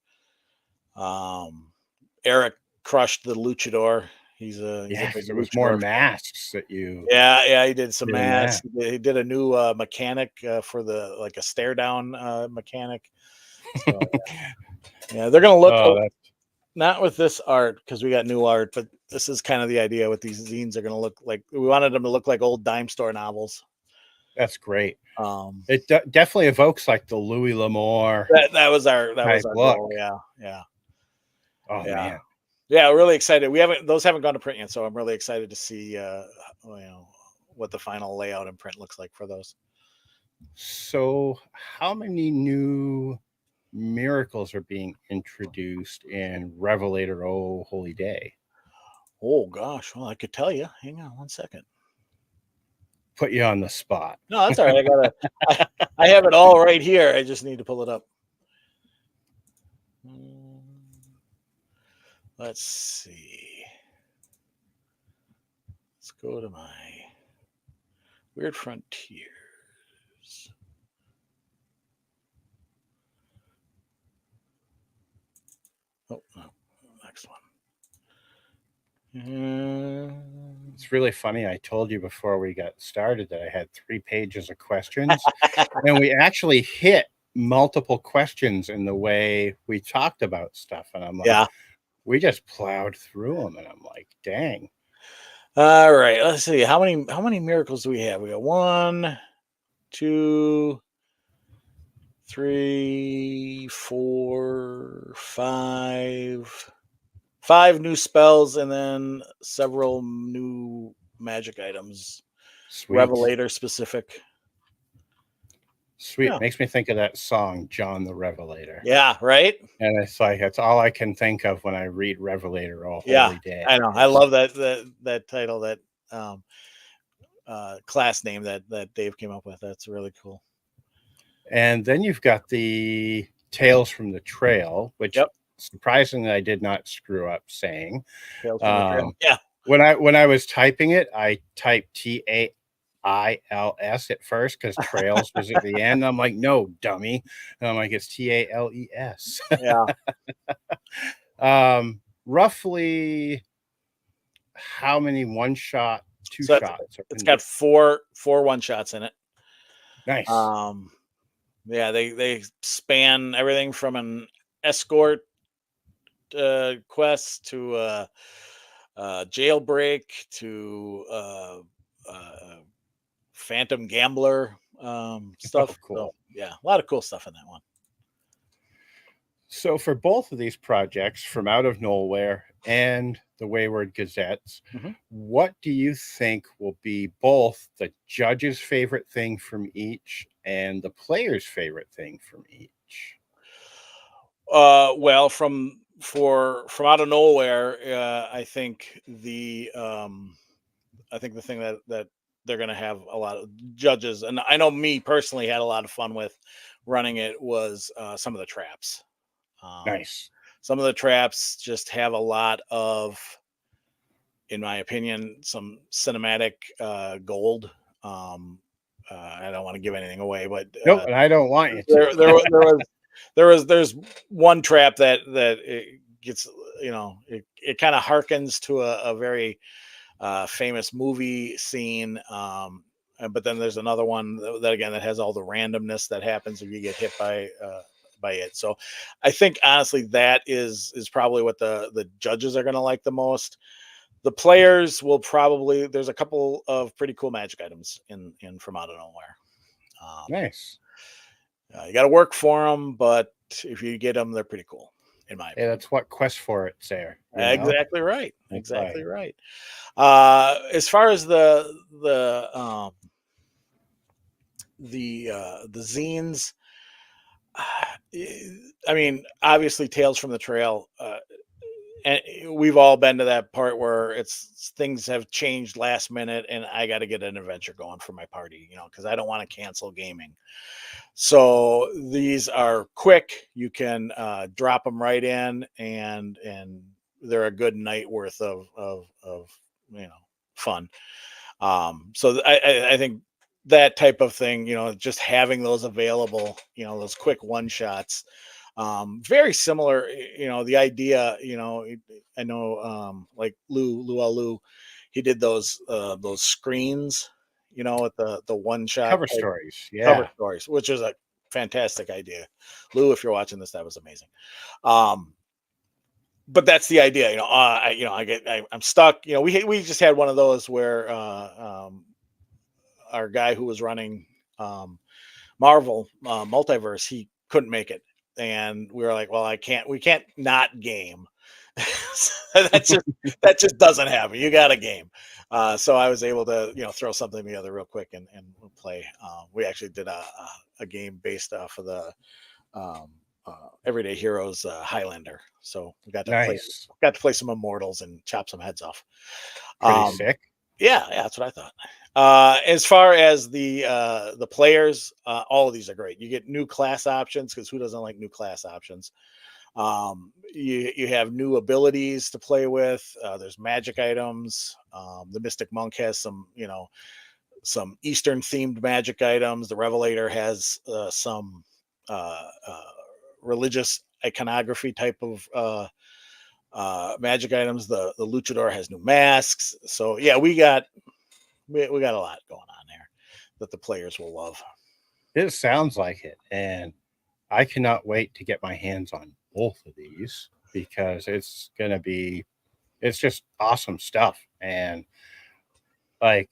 Eric crushed the luchador. He's a big Yes, it was more luchador fan. masks that you Yeah, he did some did in masks. that. He did a new mechanic for the like a stare down mechanic. So yeah, they're gonna look Oh, that's not with this art because we got new art, but this is kind of the idea with these zines are gonna look like. We wanted them to look like old dime store novels. great. Um, It definitely evokes like the Louis L'Amour that was type our look. goal. Yeah, Oh yeah, man. yeah. Really excited. Those haven't gone to print yet, so I'm really excited to see what the final layout and print looks like for those. So, how many new miracles are being introduced in Revelator Oh Holy Day? Oh gosh, well I could tell you. Hang on one second. Put you on the spot. No, that's all right. I have it all right here. I just need to pull it up. Let's see. Let's go to my Weird Frontiers. Oh, no, next one. It's really funny. I told you before we got started that I had 3 pages of questions, and we actually hit multiple questions in the way we talked about stuff. And I'm like, Yeah. we just plowed through them, and I'm like, dang. All right. Let's see. How many miracles do we have? We got 1, 2, 3, 4, 5. 5 new spells and then several new magic items. Sweet. Revelator specific. Sweet. Yeah. Makes me think of that song, John the Revelator. Yeah, right? And it's like, that's all I can think of when I read Revelator All Yeah, Holy Day. I know. I love that title, that class name that Dave came up with. That's really cool. And then you've got the Tales from the Trail, which surprisingly I did not screw up saying. Tales from the Trail. Yeah. When I was typing it, I typed TAILS at first because trails was at the end. I'm like, no, dummy. And I'm like, it's TALES. Yeah. Roughly how many one shot, two So shots? it's got four one shots in it. Nice. Yeah, they span everything from an escort quest to jailbreak to phantom gambler stuff. Cool. So, yeah, a lot of cool stuff in that one. So for both of these projects, from Out of Gnollwhere and the Wayward Gazettes, what do you think will be both the judge's favorite thing from each and the player's favorite thing from each? Well, from Out of Gnollwhere, I think the thing that they're going to have a lot of judges, and I know me personally had a lot of fun with running it, was some of the traps. Nice. Some of the traps just have a lot of, in my opinion, some cinematic gold. I don't want to give anything away, but nope, and I don't want you to. There's one trap that it gets, it kind of harkens to a very famous movie scene. But then there's another one that again that has all the randomness that happens if you get hit by it. So I think honestly that is probably what the judges are going to like the most. The players will probably, there's a couple of pretty cool magic items in From Out of Gnollwhere. Nice. You got to work for them, but if you get them, they're pretty cool. In my opinion. That's what Quest for It's there. Exactly right. Exactly right. As far as the zines, I mean, obviously Tales from the Trail, and we've all been to that part where it's things have changed last minute and I got to get an adventure going for my party, because I don't want to cancel gaming. So these are quick. You can drop them right in, and they're a good night worth of fun. So I think that type of thing, just having those available, those quick one shots, Very similar, the idea, I know, like Lou, he did those screens, with the one shot Cover type stories. cover Yeah. stories, which is a fantastic idea. Lou, if you're watching this, that was amazing. Um, but that's the idea, I'm stuck. We just had one of those where our guy who was running um, Marvel Multiverse, he couldn't make it, and we were like, well, we can't not game. That's just that just doesn't happen. You got a game. So I was able to throw something together real quick and play. We actually did a game based off of the um, Everyday Heroes Highlander. So we Nice. got to play some Immortals and chop some heads off. Pretty Um, sick. yeah, that's what I thought. As far as the players, all of these are great. You get new class options because who doesn't like new class options? You have new abilities to play with. There's magic items. The Mystic Monk has some Eastern themed magic items. The Revelator has some religious iconography type of magic items. The Luchador has new masks. So yeah, we got a lot going on there that the players will love. It sounds like it. And I cannot wait to get my hands on both of these because it's just awesome stuff. And like,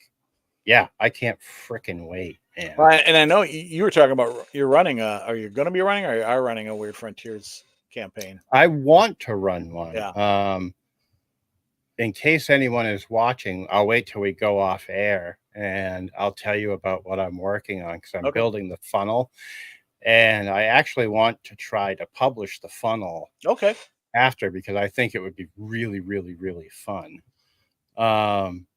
yeah, I can't freaking wait, man. And I know you were talking about you're running are you going to be running or you are running a Weird Frontiers campaign? I want to run one. Yeah. In case anyone is watching, I'll wait till we go off air and I'll tell you about what I'm working on because I'm Okay. building the funnel. And I actually want to try to publish the funnel Okay. after because I think it would be really, really, really fun. Um,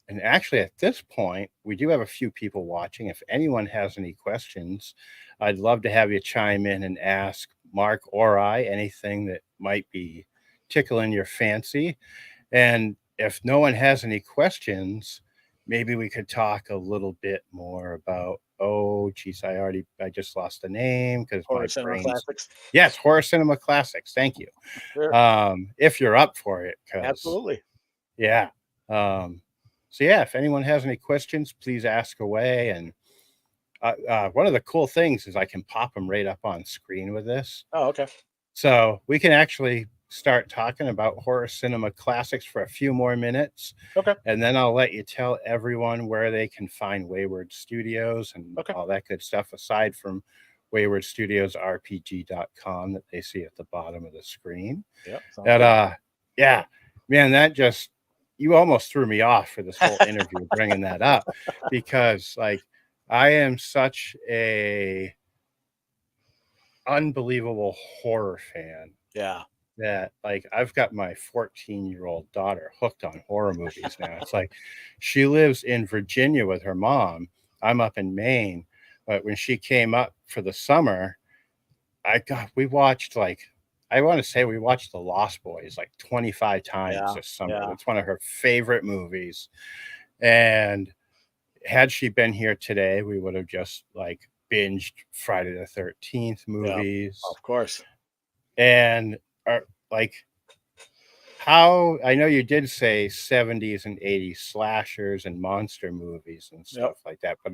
and actually, at this point, we do have a few people watching. If anyone has any questions, I'd love to have you chime in and ask Mark or I anything that might be tickling your fancy. And if no one has any questions, maybe we could talk a little bit more about, oh, geez, I just lost the name because Horror my Cinema brain's, Classics. yes, Horror Cinema Classics. Thank you. Sure. If you're up for it, because, Absolutely. yeah. Um, so, yeah, if anyone has any questions, please ask away. And one of the cool things is I can pop them right up on screen with this. Oh, okay. So we can actually start talking about horror cinema classics for a few more minutes. Okay. And then I'll let you tell everyone where they can find Wayward Studios and Okay. all that good stuff, aside from waywardstudiosrpg.com that they see at the bottom of the screen. Yeah. Yeah, man, you almost threw me off for this whole interview bringing that up because like I am such a unbelievable horror fan Yeah. that like I've got my 14-year-old daughter hooked on horror movies now. It's like she lives in Virginia with her mom. I'm up in Maine, but when she came up for the summer, we watched like I want to say we watched The Lost Boys like 25 times Yeah. this summer. Yeah. That's one of her favorite movies. And had she been here today, we would have just like binged Friday the 13th Yeah. movies. Of course. And are like how I know you did say 70s and 80s slashers and monster movies and Yep. stuff like that, but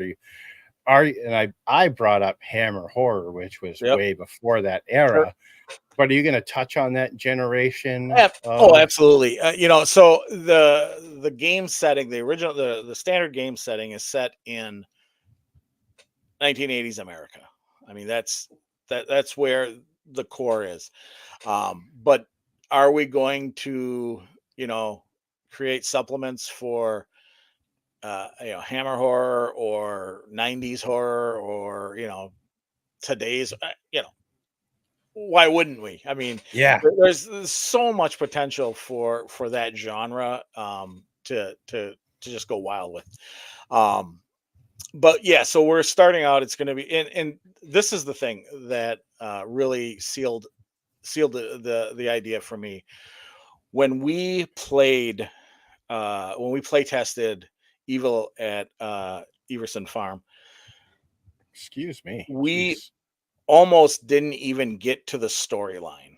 I brought up Hammer horror, which was Yep. way before that Sure. era. But are you going to touch on that generation Oh, of absolutely. So the game setting, the standard game setting is set in 1980s America. I mean, that's where the core is. But are we going to, create supplements for Hammer horror or 90s horror or today's why wouldn't we? I mean, yeah, there's so much potential for that genre to just go wild with. Um, but yeah, so we're starting out. It's going to be, and this is the thing that really sealed the idea for me when we play tested Evil at Everson Farm. excuse me. We Jeez. almost didn't even get to the storyline.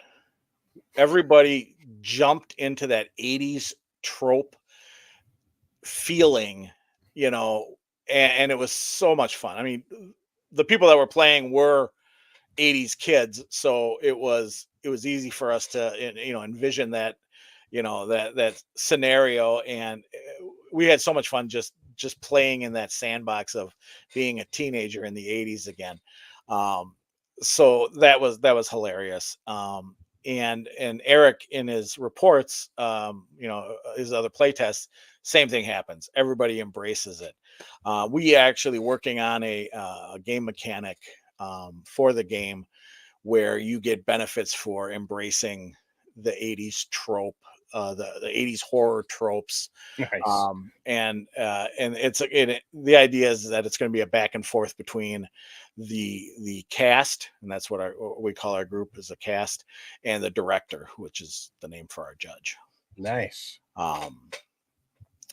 Everybody jumped into that 80s trope feeling, you know, and it was so much fun. I mean, the people that were playing were 80s kids, so it was easy for us to envision that, that scenario. And we had so much fun just playing in that sandbox of being a teenager in the 80s again. um so that was hilarious. And Eric, in his reports, his other playtests, same thing happens. Everybody embraces it. We actually working on a game mechanic for the game, where you get benefits for embracing the 80s trope, the 80s horror tropes. Nice. And the idea is that it's going to be a back and forth between the cast, and that's what we call our group, is a cast, and the director, which is the name for our judge. Nice.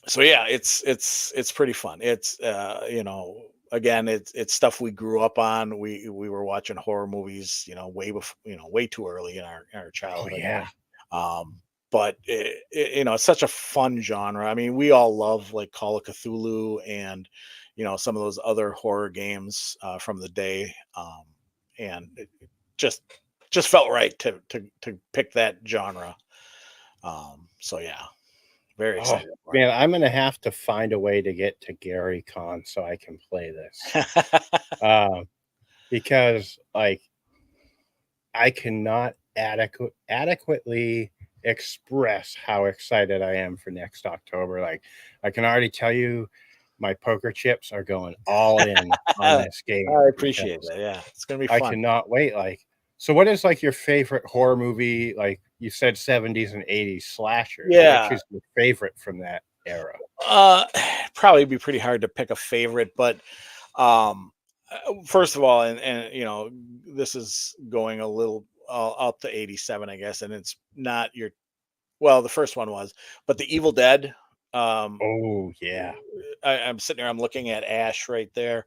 So yeah, it's pretty fun. It's again, it's stuff we grew up on. We were watching horror movies, way before, way too early in our Oh childhood. yeah. um but it's such a fun genre. I mean, we all love like Call of Cthulhu and some of those other horror games from the day. And it just felt right to pick that genre. So yeah, very Oh excited for man, I'm gonna have to find a way to get to Gary Con so I can play this. it. Um, because like I cannot adequately express how excited I am for next October. Like I can already tell you my poker chips are going all in on I this game appreciate because that. Yeah, it's gonna be I fun. cannot wait. Like, so what is like your favorite horror movie? Like you said 70s and 80s slashers. Which Yeah, is your favorite from that era? uh, probably be pretty hard to pick a favorite, but um, first of all, and this is going a little up to 87, I guess, and it's not your well, the first one was, but the Evil Dead. Um, Oh yeah. I'm sitting here, I'm looking at Ash right there,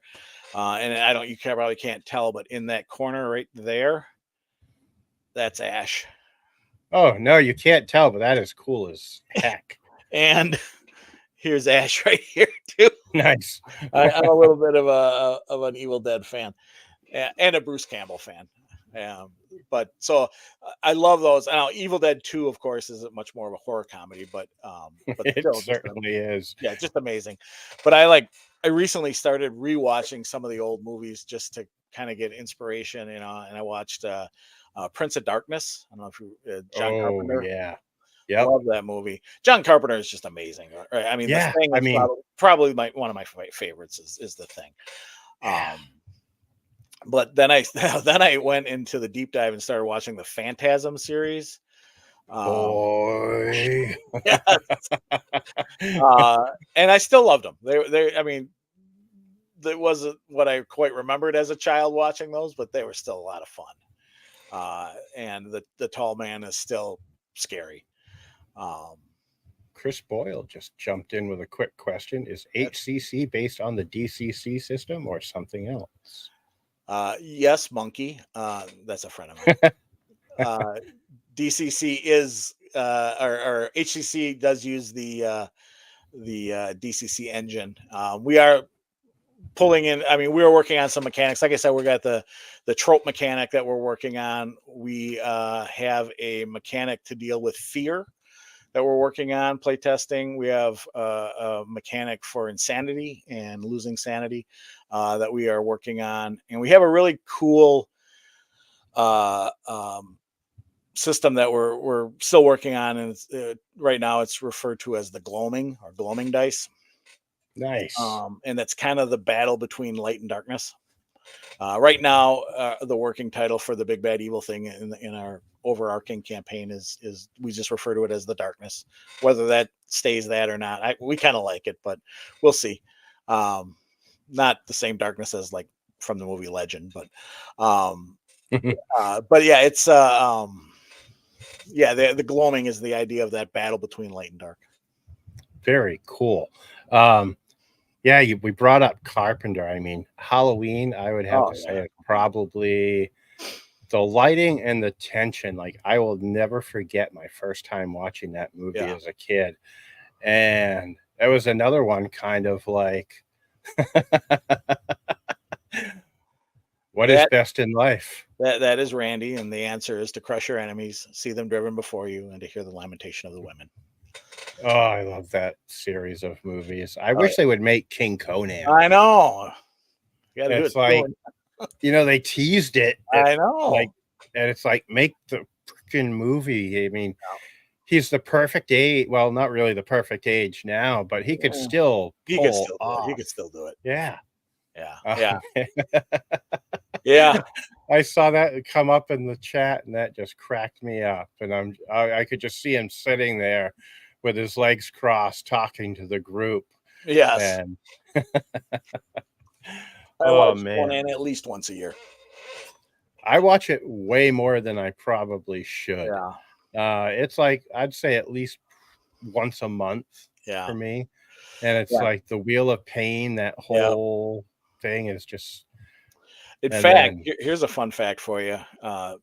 and I don't, probably can't tell, but in that corner right there, that's Ash. Oh no, you can't tell, but that is cool as heck. And here's Ash right here too. Nice. I'm a little bit of an Evil Dead fan, and a Bruce Campbell fan. Um, but so I love those. Now, Evil Dead 2, of course, is much more of a horror comedy, but It still just certainly is. yeah, just amazing. But I recently started rewatching some of the old movies just to kind of get inspiration, and I watched Prince of Darkness. I don't know if you John Oh Carpenter. yeah. Yep. Love that movie. John Carpenter is just amazing. Right? I mean, The Yeah. Thing I is mean, probably one of my favorites is The Thing. yeah. Um, but then I then I went into the deep dive and started watching the Phantasm series. Um, Boy. yeah, and I still loved them. I mean, that wasn't what I quite remembered as a child watching those, but they were still a lot of fun. And the tall man is still scary. Um, Chris Boyle just jumped in with a quick question. Is HCC based on the DCC system or something else? yes, Monkey. That's a friend of mine. DCC is or HCC does use the DCC engine. We are pulling in. I mean, we are working on some mechanics. Like I said, we got the trope mechanic that we're working on. We have a mechanic to deal with fear that we're working on playtesting. We have a mechanic for insanity and losing sanity that we are working on, and we have a really cool uh, um, system that we're still working on, and right now it's referred to as the gloaming or gloaming dice. Nice. And that's kind of the battle between light and darkness. Right now, the working title for the big bad evil thing in our overarching campaign is we just refer to it as the darkness. Whether that stays that or not, we kind of like it, but we'll see. Not the same darkness as like from the movie Legend, um, but yeah, it's yeah, the gloaming is the idea of that battle between light and dark. Very cool. Um, yeah, we brought up Carpenter. I mean, Halloween, I would have Oh to say yeah, a probably the lighting and the tension. Like, I will never forget my first time watching that movie Yeah. as a kid. And it was another one kind of like, what is That best in life? that is Randy, and the answer is to crush your enemies, see them driven before you, and to hear the lamentation of the women. Oh, I love that series of movies. I Oh, wish they would make King Conan. I know. You got to do it It's like, soon. they teased it at, I know. like, and it's like, make the freaking movie. I mean, he's the perfect age. Well, not really the perfect age now, but he could Yeah. still He could pull still do it. He off. could still do it. Yeah. Yeah. Um, Yeah. Yeah. I saw that come up in the chat, and that just cracked me up. And I could just see him sitting there with his legs crossed, talking to the group. Yes. And I oh watch man, Conan at least once a year. I watch it way more than I probably should. Yeah. It's like, I'd say at least once a month Yeah. for me. And it's Yeah. like the Wheel of Pain, that Yeah. whole thing is just, In and fact, then here's a fun fact for you.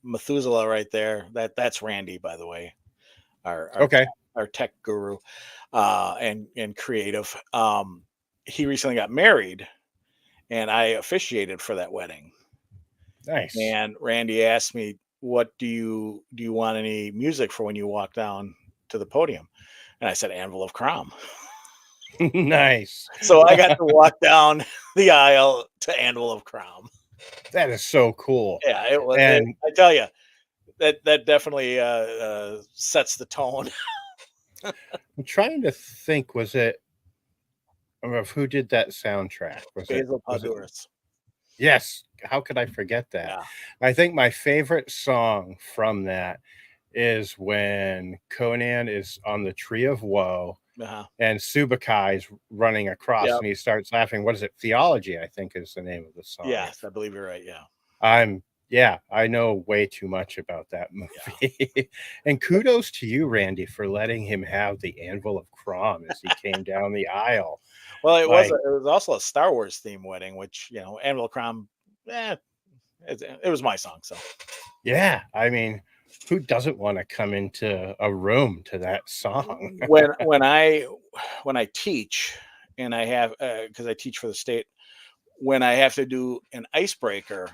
Methuselah right there. That's Randy, by the way, our our okay, our tech guru, and creative. He recently got married, and I officiated for that wedding. nice. And Randy asked me, "What do you want any music for when you walk down to the podium?" And I said, "Anvil of Crom." Nice. So I got to walk down the aisle to Anvil of Crom. That is so cool. Yeah, it was. And I tell you, that definitely sets the tone. I'm trying to think, was it of who did that soundtrack? Basil Was it Poduris. Yes, how could I forget that? Yeah. I think my favorite song from that is when Conan is on the Tree of Woe Uh-huh. and Subakai's running across, Yep. and he starts laughing. What is it? Theology, I think, is the name of the song. Yes, I believe you're right. Yeah. Yeah, I know way too much about that Yeah. movie. And kudos to you, Randy, for letting him have the Anvil of Crom as he came down the aisle. Well, Like, it was also a Star Wars theme wedding, which Anvil Crom. Eh, it was my song, so yeah, I mean, who doesn't want to come into a room to that song? when I teach, and I have because I teach for the state, when I have to do an icebreaker,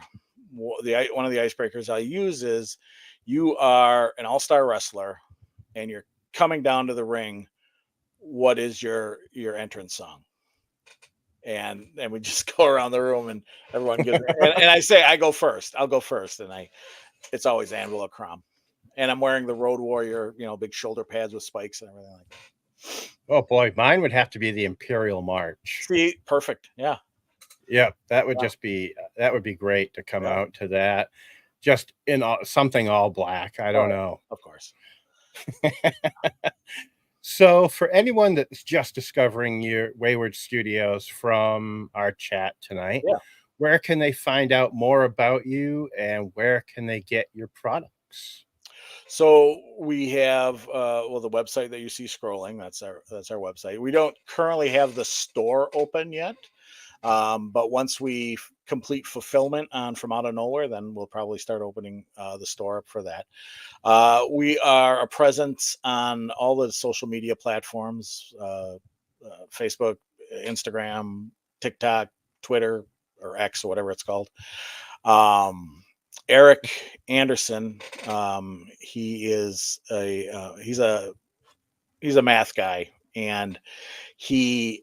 one of the icebreakers I use is, you are an all-star wrestler and you're coming down to the ring. What is your entrance song? And we just go around the room and everyone gives and I say I go first. I'll go first, and it's always Anvil of Crom. And I'm wearing the Road Warrior, big shoulder pads with spikes and everything like that. Oh boy, mine would have to be the Imperial March. See, perfect. Yeah. Yeah, that would Yeah. just be that would be great to come Yeah. out to that, just in something all black. I don't Oh, know. of course. So, for anyone that's just discovering your Wayward Studios from our chat tonight, Yeah. where can they find out more about you, and where can they get your products? So we have the website that you see scrolling. That's our website. We don't currently have the store open yet. But once we complete fulfillment on From Out of Nowhere, then we'll probably start opening the store up for that. We are a presence on all the social media platforms: Facebook, Instagram, TikTok, Twitter, or X, or whatever it's called. Eric Anderson, he's a math guy, and he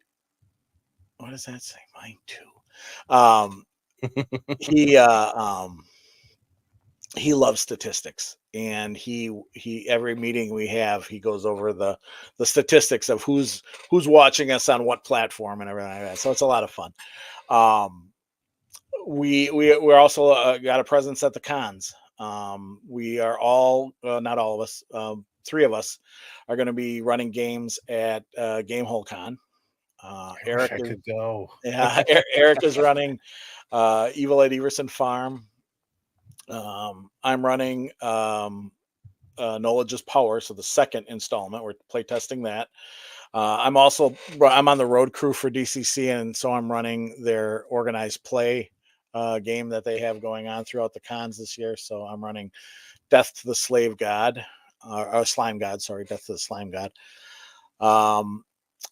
what does that say? Mine too. Um, he he loves statistics, and he every meeting we have, he goes over the statistics of who's watching us on what platform and everything like that. So it's a lot of fun. Um, we're also got a presence at the cons. We are all not all of us, three of us are going to be running games at Gamehole Con. I wish Eric I is could go. Yeah, Eric is running Evil at Everson Farm. I'm running Knowledge's Power, so the second installment. We're playtesting that. I'm on the road crew for DCC, and so I'm running their organized play game that they have going on throughout the cons this year. So I'm running Death to the Slave God, or Slime God, sorry, Death to the Slime God.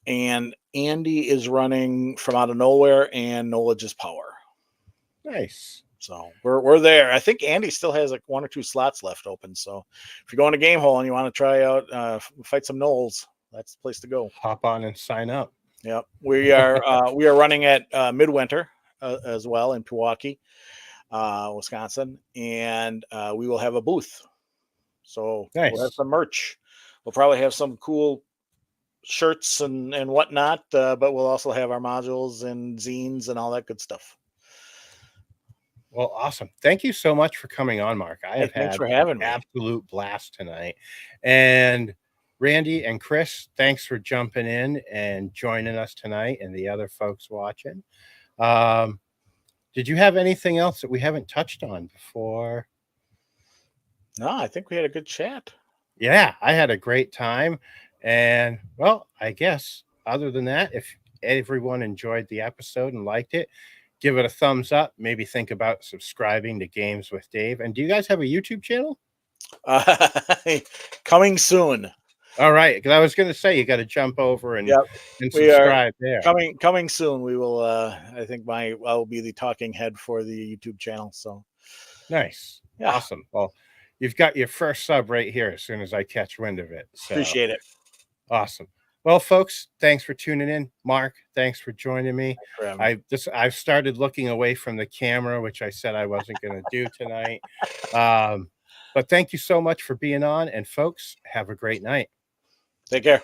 And Andy is running From Out of Nowhere and Knowledge is Power. Nice. So we're there. I think Andy still has like 1 or 2 slots left open. So if you're going to Game Hole and you want to try out fight some gnolls, that's the place to go. Hop on and sign up. Yep, we are running at Midwinter as well in Pewaukee, Wisconsin, and we will have a booth. So Nice. we'll have some merch. We'll probably have some cool shirts and whatnot, but we'll also have our modules and zines and all that good stuff. Well, awesome. Thank you so much for coming on, Mark. I have Thanks had for having me. Absolute blast tonight. And Randy and Chris, thanks for jumping in and joining us tonight, and the other folks watching. Did you have anything else that we haven't touched on before? No, I think we had a good chat. Yeah, I had a great time. And well, I guess other than that, if everyone enjoyed the episode and liked it, give it a thumbs up. Maybe think about subscribing to Games with Dave. And do you guys have a YouTube channel? Coming soon. All right, because I was going to say you got to jump over and we subscribe there. Coming soon. We will. I think I will be the talking head for the YouTube channel. So nice, awesome. Well, you've got your first sub right here as soon as I catch wind of it. So appreciate it. Awesome. Well, folks, thanks for tuning in. Mark, thanks for joining me. I've started looking away from the camera, which I said I wasn't going to do tonight. But thank you so much for being on. And folks, have a great night. Take care.